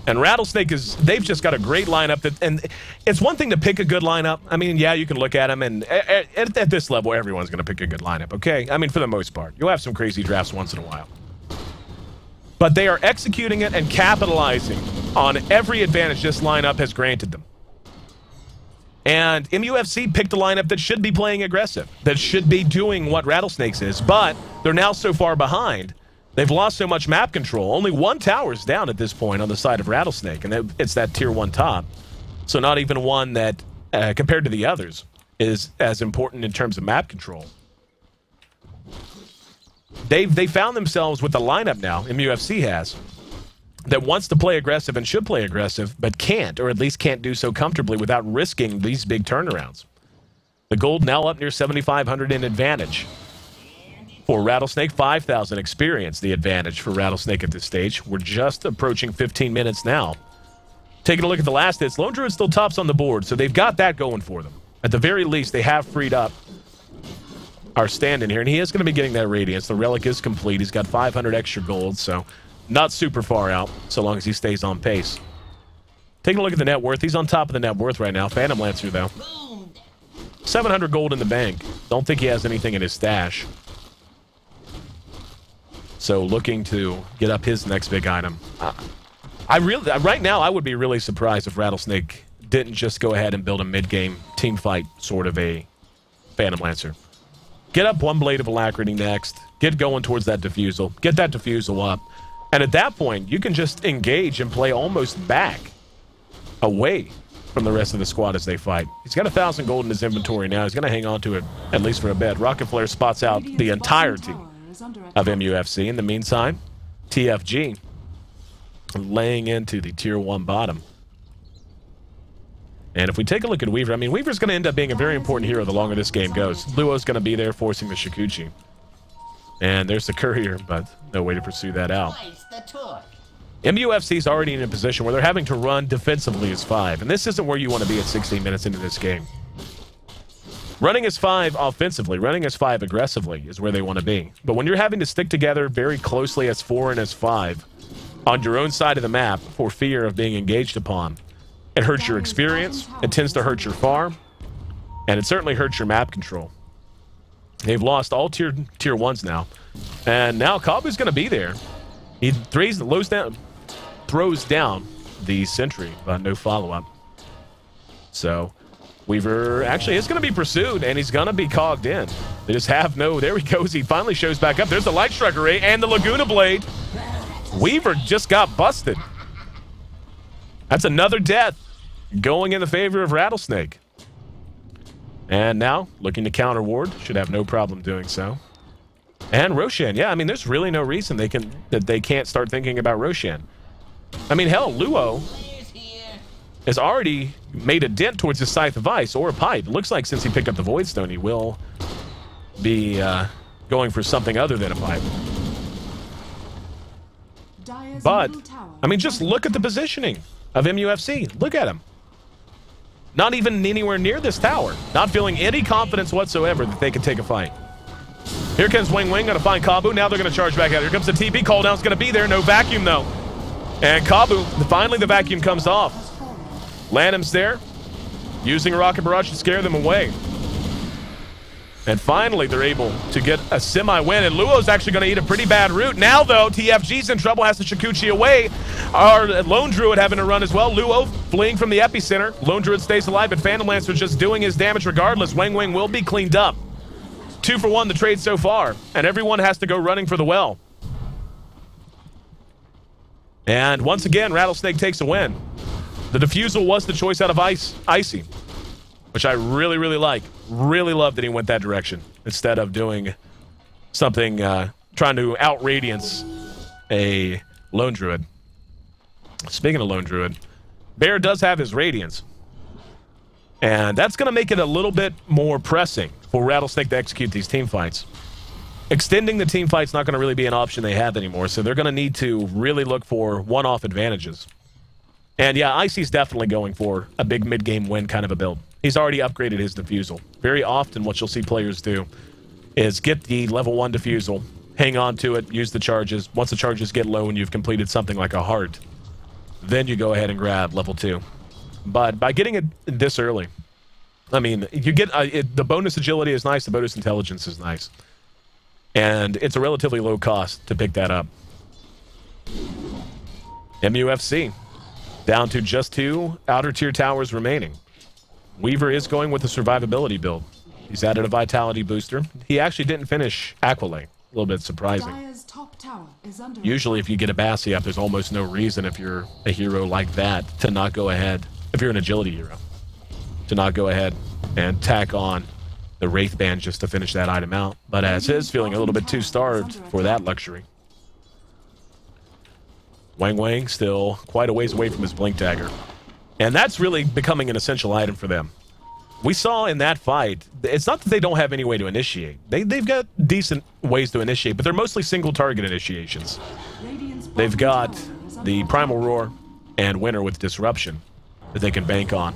And Rattlesnake they've just got a great lineup. And it's one thing to pick a good lineup. I mean, yeah, you can look at them, and at this level, everyone's going to pick a good lineup, okay? I mean, for the most part. You'll have some crazy drafts once in a while. But they are executing it and capitalizing on every advantage this lineup has granted them. And MUFC picked a lineup that should be playing aggressive, that should be doing what Rattlesnake's is, but they're now so far behind. They've lost so much map control. Only one tower's down at this point on the side of Rattlesnake, and it's that tier 1 top. So not even one that, compared to the others, is as important in terms of map control. They found themselves with the lineup now, MUFC has, that wants to play aggressive and should play aggressive, but can't, or at least can't do so comfortably without risking these big turnarounds. The gold now up near 7,500 in advantage. For Rattlesnake, 5,000 experience, the advantage for Rattlesnake at this stage. We're just approaching 15 minutes now. Taking a look at the last hits, Lone Druid still tops on the board, so they've got that going for them. At the very least, they have freed up our stand-in here, and he is going to be getting that Radiance. The Relic is complete. He's got 500 extra gold, so not super far out, so long as he stays on pace. Taking a look at the net worth, he's on top of the net worth right now. Phantom Lancer, though. 700 gold in the bank. Don't think he has anything in his stash. So looking to get up his next big item. Right now, I would be really surprised if Rattlesnake didn't just go ahead and build a mid-game team fight sort of a Phantom Lancer. Get up one Blade of Alacrity next. Get going towards that Diffusal. Get that Diffusal up. And at that point, you can just engage and play almost back away from the rest of the squad as they fight. He's got 1,000 gold in his inventory now. He's going to hang on to it, at least for a bit. Rocket Flare spots out the entirety of MUFC. In the meantime, TFG laying into the tier 1 bottom. And if we take a look at Weaver, I mean, Weaver's going to end up being a very important hero the longer this game goes. Luo's going to be there forcing the Shikuchi. And there's the Courier, but no way to pursue that out. MUFC's already in a position where they're having to run defensively as 5. And this isn't where you want to be at 16 minutes into this game. Running as 5 offensively, running as 5 aggressively is where they want to be. But when you're having to stick together very closely as 4 and as 5 on your own side of the map for fear of being engaged upon, it hurts your experience, it tends to hurt your farm, and it certainly hurts your map control. They've lost all tier 1s now. And now Kabu's going to be there. He throws down the sentry, but no follow-up. So Weaver actually is going to be pursued, and he's going to be cogged in. They just have no... There he goes. He finally shows back up. There's the Light Strike Array and the Laguna Blade. Weaver just got busted. That's another death going in the favor of Rattlesnake. And now, looking to counter ward. Should have no problem doing so. And Roshan. Yeah, I mean, there's really no reason that they can't start thinking about Roshan. I mean, hell, Luo has already made a dent towards his Scythe of Ice or a Pipe. It looks like since he picked up the Void Stone, he will be going for something other than a Pipe. But, I mean, just look at the positioning of MUFC. Look at him. Not even anywhere near this tower. Not feeling any confidence whatsoever that they can take a fight. Here comes Wing Wing, gonna find Kabu. Now they're gonna charge back out. Here comes the TP. Call down's gonna be there. No vacuum though. And Kabu, finally the vacuum comes off. Lanham's there, using a Rocket Barrage to scare them away. And finally they're able to get a semi-win, and Luo's actually going to eat a pretty bad route. Now, though, TFG's in trouble, has the Shikuchi away. Our Lone Druid having to run as well. Luo fleeing from the epicenter. Lone Druid stays alive, but Phantom Lancer just doing his damage regardless. Wang Wing will be cleaned up. 2 for 1 the trade so far, and everyone has to go running for the well. And once again, Rattlesnake takes a win. The Diffusal was the choice out of Ayesee, which I really, really like. Really love that he went that direction instead of doing something, trying to out-radiance a Lone Druid. Speaking of Lone Druid, Bear does have his Radiance. And that's going to make it a little bit more pressing for Rattlesnake to execute these team fights. Extending the team fight's not going to really be an option they have anymore, so they're going to need to really look for one-off advantages. And yeah, Ayesee's definitely going for a big mid-game win kind of a build. He's already upgraded his Diffusal. Very often what you'll see players do is get the level 1 Diffusal, hang on to it, use the charges. Once the charges get low and you've completed something like a heart, then you go ahead and grab level 2. But by getting it this early, I mean, you get the bonus agility is nice, the bonus intelligence is nice. And it's a relatively low cost to pick that up. MUFC, down to just 2 outer tier towers remaining. Weaver is going with the survivability build. He's added a vitality booster. He actually didn't finish Aqualay. A little bit surprising. Top tower is under Usually if you get a Bassi up, there's almost no reason if you're a hero like that to not go ahead, if you're an agility hero, to not go ahead and tack on the Wraith Band just to finish that item out. But as is, feeling a little bit too starved for that luxury. Wang Wang still quite a ways away from his Blink Dagger. And that's really becoming an essential item for them. We saw in that fight, it's not that they don't have any way to initiate. They've got decent ways to initiate, but they're mostly single target initiations. They've got the Primal Roar and Winter with Disruption that they can bank on.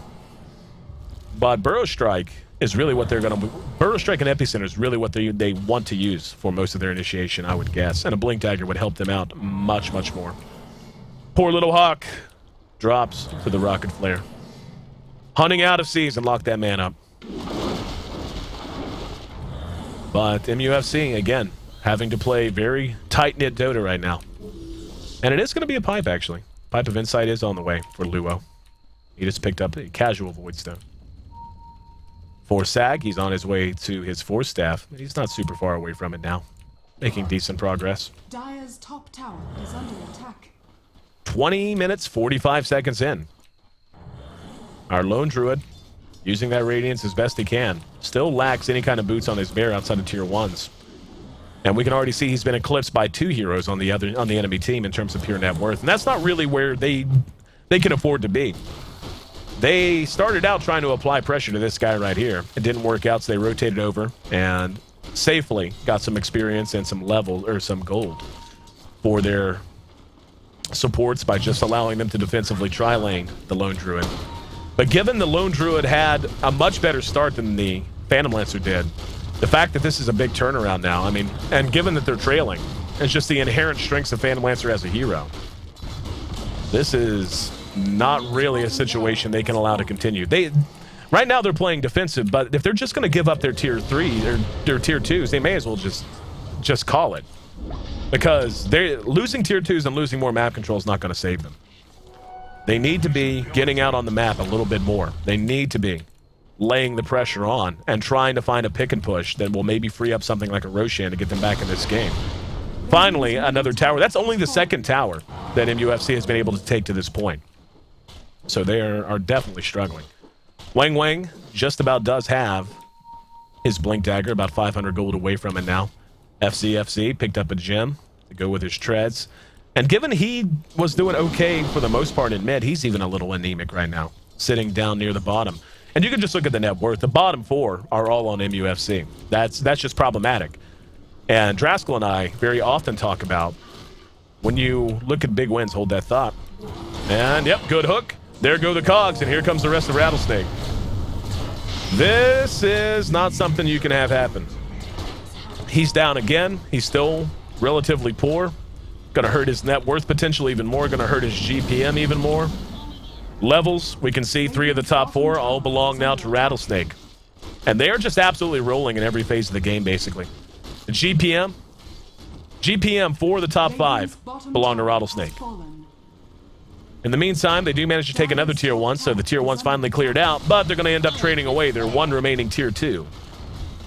But Burrow Strike is really what they're going to... Burrow Strike and Epicenter is really what they want to use for most of their initiation, I would guess. And a Blink Dagger would help them out much, much more. Poor little Hawk drops to the Rocket Flare. Hunting out of season, lock that man up. But MUFC, again, having to play very tight-knit Dota right now. And it is going to be a pipe, actually. Pipe of Insight is on the way for Luo. He just picked up a casual Voidstone. For Sag, he's on his way to his Force Staff. He's not super far away from it now. Making decent progress. Dire's top tower is under attack. 20 minutes, 45 seconds in. Our lone druid, using that radiance as best he can, still lacks any kind of boots on his bear outside of tier 1s. And we can already see he's been eclipsed by 2 heroes on the enemy team in terms of pure net worth. And that's not really where they can afford to be. They started out trying to apply pressure to this guy right here. It didn't work out, so they rotated over and safely got some experience and some level or some gold for their supports by just allowing them to defensively tri-lane the lone druid. But given the lone druid had a much better start than the Phantom Lancer did, the fact that this is a big turnaround now, I mean, and given that they're trailing, it's just the inherent strengths of Phantom Lancer as a hero. This is not really a situation they can allow to continue. Right now they're playing defensive, but if they're just going to give up their tier 3 or their tier 2s, they may as well just call it. Because they're losing tier 2s and losing more map control is not going to save them. They need to be getting out on the map a little bit more. They need to be laying the pressure on and trying to find a pick and push that will maybe free up something like a Roshan to get them back in this game. Finally, another tower. That's only the second tower that MUFC has been able to take to this point. So they are definitely struggling. Wang Wang just about does have his Blink Dagger, about 500 gold away from it now. FC picked up a gem to go with his treads. And given he was doing okay for the most part in mid, he's even a little anemic right now, sitting down near the bottom. And you can just look at the net worth. The bottom 4 are all on MUFC. That's just problematic. And Draskell and I very often talk about when you look at big wins, hold that thought. And yep, good hook. There go the cogs, and here comes the rest of Rattlesnake. This is not something you can have happen. He's down again. He's still relatively poor. Gonna hurt his net worth potential even more. Gonna hurt his GPM even more. Levels, we can see 3 of the top 4 all belong now to Rattlesnake. And they are just absolutely rolling in every phase of the game, basically. The GPM for the top 5 belong to Rattlesnake. In the meantime, they do manage to take another tier 1, so the tier 1's finally cleared out, but they're going to end up trading away their 1 remaining tier 2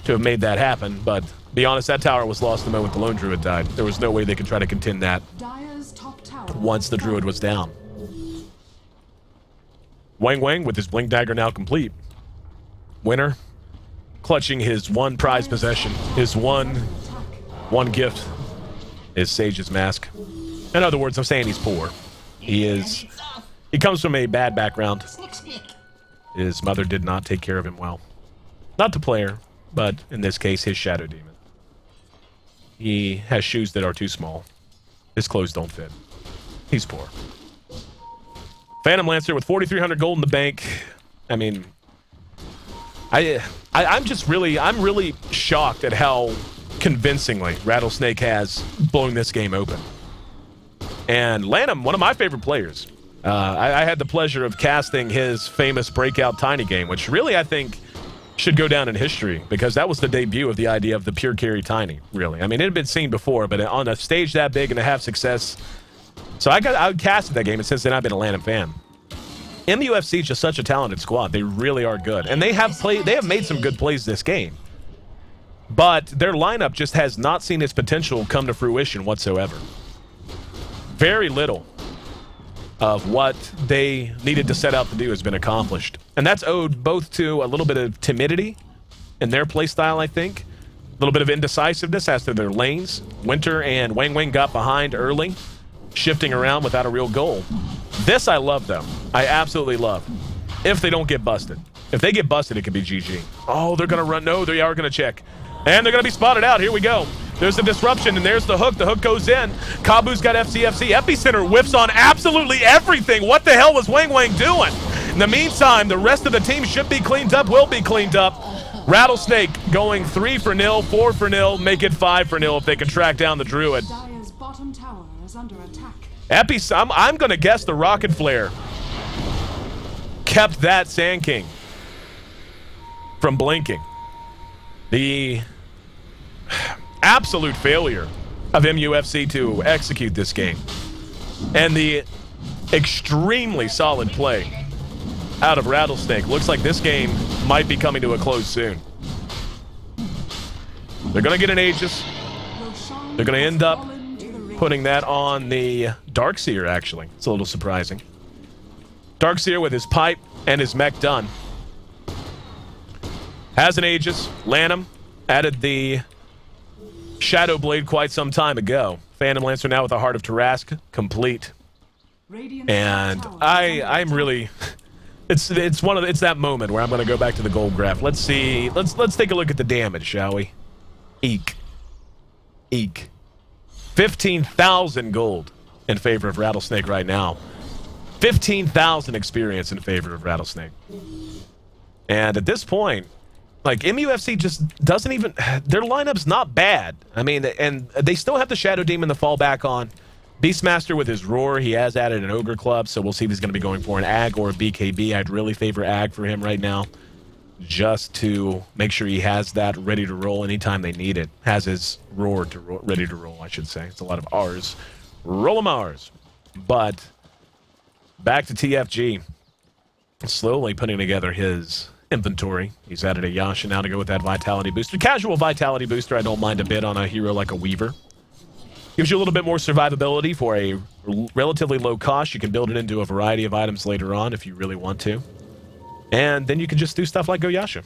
to have made that happen. But be honest, that tower was lost the moment the lone druid died. There was no way they could try to contend that once the druid was down. Wang Wang with his Blink Dagger now complete. Winner clutching his 1 prize possession, his one gift, is Sage's Mask. In other words, I'm saying he's poor. He comes from a bad background. His mother did not take care of him well. Not the player, but in this case, his Shadow Demon. He has shoes that are too small. His clothes don't fit. He's poor. Phantom Lancer with 4,300 gold in the bank. I mean, I'm really shocked at how convincingly Rattlesnake has blown this game open. And Lanham, one of my favorite players, I had the pleasure of casting his famous breakout Tiny game, which really I think should go down in history because that was the debut of the idea of the pure carry Tiny, really. I mean, it had been seen before, but on a stage that big and to have success. So I casted that game, and since then I've been a Lanham fan. MUFC is just such a talented squad. They really are good. And they have made some good plays this game. But their lineup just has not seen its potential come to fruition whatsoever. Very little of what they needed to set out to do has been accomplished. And that's owed both to a little bit of timidity in their play style, I think. A little bit of indecisiveness as to their lanes. Winter and Wang Wang got behind early, shifting around without a real goal. This I love, though. I absolutely love. If they don't get busted. If they get busted, it could be GG. Oh, they're going to run. No, they are going to check. And they're going to be spotted out. Here we go. There's the disruption, and there's the hook. The hook goes in. Kabu's got FCFC. Epicenter whiffs on absolutely everything. What the hell was Wang Wang doing? In the meantime, the rest of the team should be cleaned up, will be cleaned up. Rattlesnake going 3-0, 4-0, make it 5-0 if they can track down the Druid. Dire's bottom tower is under attack. I'm going to guess the Rocket Flare kept that Sand King from blinking. The absolute failure of MUFC to execute this game and the extremely solid play out of Rattlesnake. Looks like this game might be coming to a close soon. They're going to get an Aegis. They're going to end up putting that on the Darkseer, actually. It's a little surprising. Darkseer with his pipe and his mech done. Has an Aegis. Lanham added the Shadow Blade quite some time ago. Phantom Lancer now with a Heart of Tarask complete. And I'm really it's that moment where I'm going to go back to the gold graph. Let's see. Let's take a look at the damage, shall we? Eek. 15,000 gold in favor of Rattlesnake right now. 15,000 experience in favor of Rattlesnake. And at this point, like, MUFC just doesn't even... Their lineup's not bad. I mean, and they still have the Shadow Demon to fall back on. Beastmaster with his Roar, he has added an Ogre Club, so we'll see if he's going to be going for an Ag or a BKB. I'd really favor Ag for him right now, just to make sure he has that ready to roll anytime they need it. Has his Roar ready to roll, I should say. It's a lot of R's. Roll 'em R's. But back to TFG. Slowly putting together his inventory. He's added a Yasha now to go with that Vitality Booster. Casual Vitality Booster, I don't mind a bit on a hero like a Weaver. Gives you a little bit more survivability for a relatively low cost. You can build it into a variety of items later on if you really want to. And then you can just do stuff like go Yasha.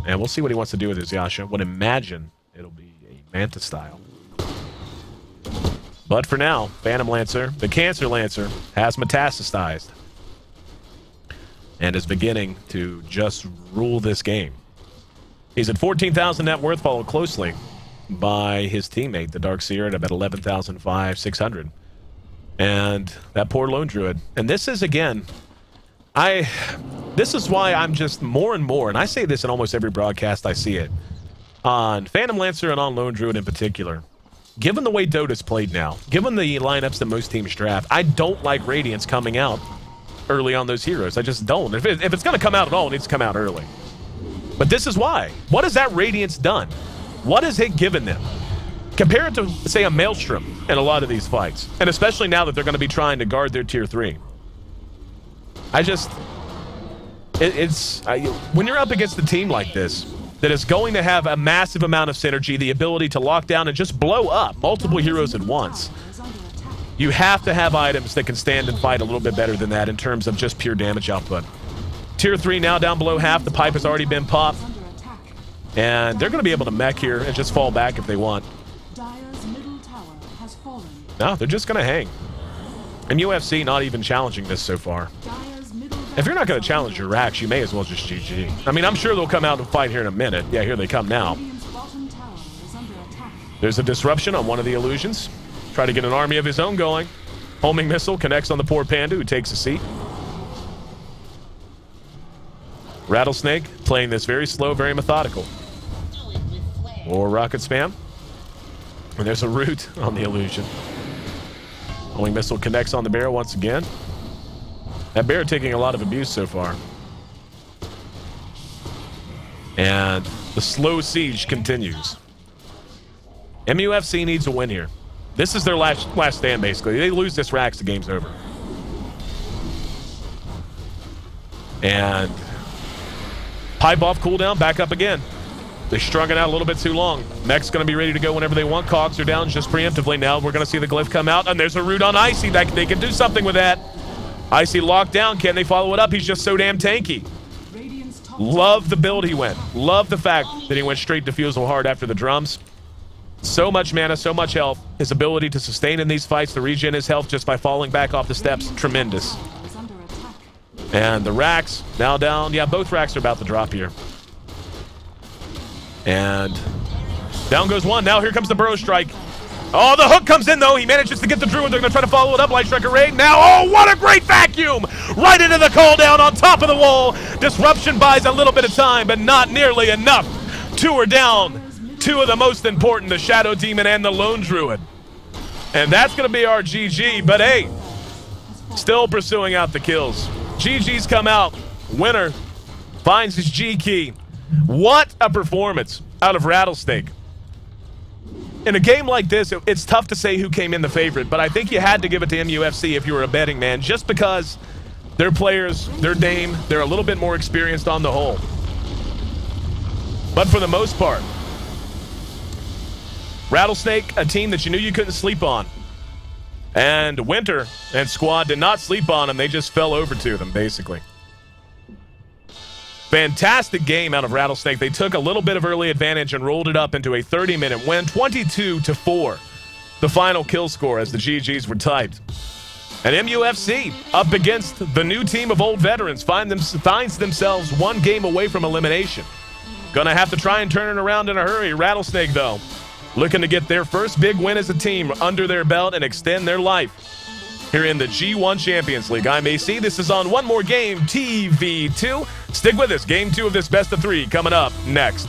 And we'll see what he wants to do with his Yasha. Would imagine it'll be a Manta style. But for now, Phantom Lancer, the Cancer Lancer, has metastasized. And is beginning to just rule this game. He's at 14,000 net worth, followed closely by his teammate, the Darkseer, at about 11,600. And that poor Lone Druid. And this is, again, this is why I'm just more and more, and I say this in almost every broadcast I see it, on Phantom Lancer and on Lone Druid in particular. Given the way Dota's played now, given the lineups that most teams draft, I don't like Radiance coming out early on those heroes. I just don't. If it's going to come out at all, it needs to come out early. But this is why. What has that Radiance done? What has it given them? Compare it to, say, a Maelstrom in a lot of these fights. And especially now that they're going to be trying to guard their tier 3. When you're up against a team like this, that is going to have a massive amount of synergy, the ability to lock down and just blow up multiple heroes at once, you have to have items that can stand and fight a little bit better than that in terms of just pure damage output. Tier 3 now down below half. The pipe has already been popped. And they're going to be able to mech here and just fall back if they want. No, they're just going to hang. And UFC not even challenging this so far. If you're not going to challenge your racks, you may as well just GG. I mean, I'm sure they'll come out and fight here in a minute. Yeah, here they come now. There's a disruption on one of the illusions. Try to get an army of his own going. Homing missile connects on the poor Panda, who takes a seat. Rattlesnake playing this very slow, very methodical. Or rocket spam. And there's a root on the illusion. Homing missile connects on the barrel once again. That bear taking a lot of abuse so far. And the slow siege continues. MUFC needs a win here. This is their last stand, basically. They lose this Rax, the game's over. And pipe off, cooldown, back up again. They strung it out a little bit too long. Mech's going to be ready to go whenever they want. Cogs are down just preemptively now. We're going to see the glyph come out, and there's a root on Ayesee. They can do something with that. Ayesee locked down. Can they follow it up? He's just so damn tanky. Love the build he went. Love the fact that he went straight defusal hard after the drums. So much mana, so much health. His ability to sustain in these fights, to regen his health just by falling back off the steps, tremendous. And the Rax now down. Yeah, both Rax are about to drop here. And down goes one. Now here comes the Burrow Strike. Oh, the hook comes in, though. He manages to get the Druid. They're going to try to follow it up. Light Striker Raid. Now, oh, what a great vacuum! Right into the call down on top of the wall. Disruption buys a little bit of time, but not nearly enough. Two are down. Two of the most important, the Shadow Demon and the Lone Druid. And that's going to be our GG, but hey, still pursuing out the kills. GG's come out. Winner finds his G key. What a performance out of Rattlesnake. In a game like this, it's tough to say who came in the favorite, but I think you had to give it to MUFC if you were a betting man, just because their players, their Dame, they're a little bit more experienced on the whole. But for the most part, Rattlesnake, a team that you knew you couldn't sleep on. And Winter and squad did not sleep on them. They just fell over to them, basically. Fantastic game out of Rattlesnake. They took a little bit of early advantage and rolled it up into a 30-minute win, 22-4. The final kill score as the GGs were typed. And MUFC, up against the new team of old veterans, finds themselves one game away from elimination. Gonna have to try and turn it around in a hurry. Rattlesnake, though, looking to get their first big win as a team under their belt and extend their life here in the G-1 Champions League. I'm Ayesee. This is on One More Game TV2. Stick with us. Game 2 of this best of 3 coming up next.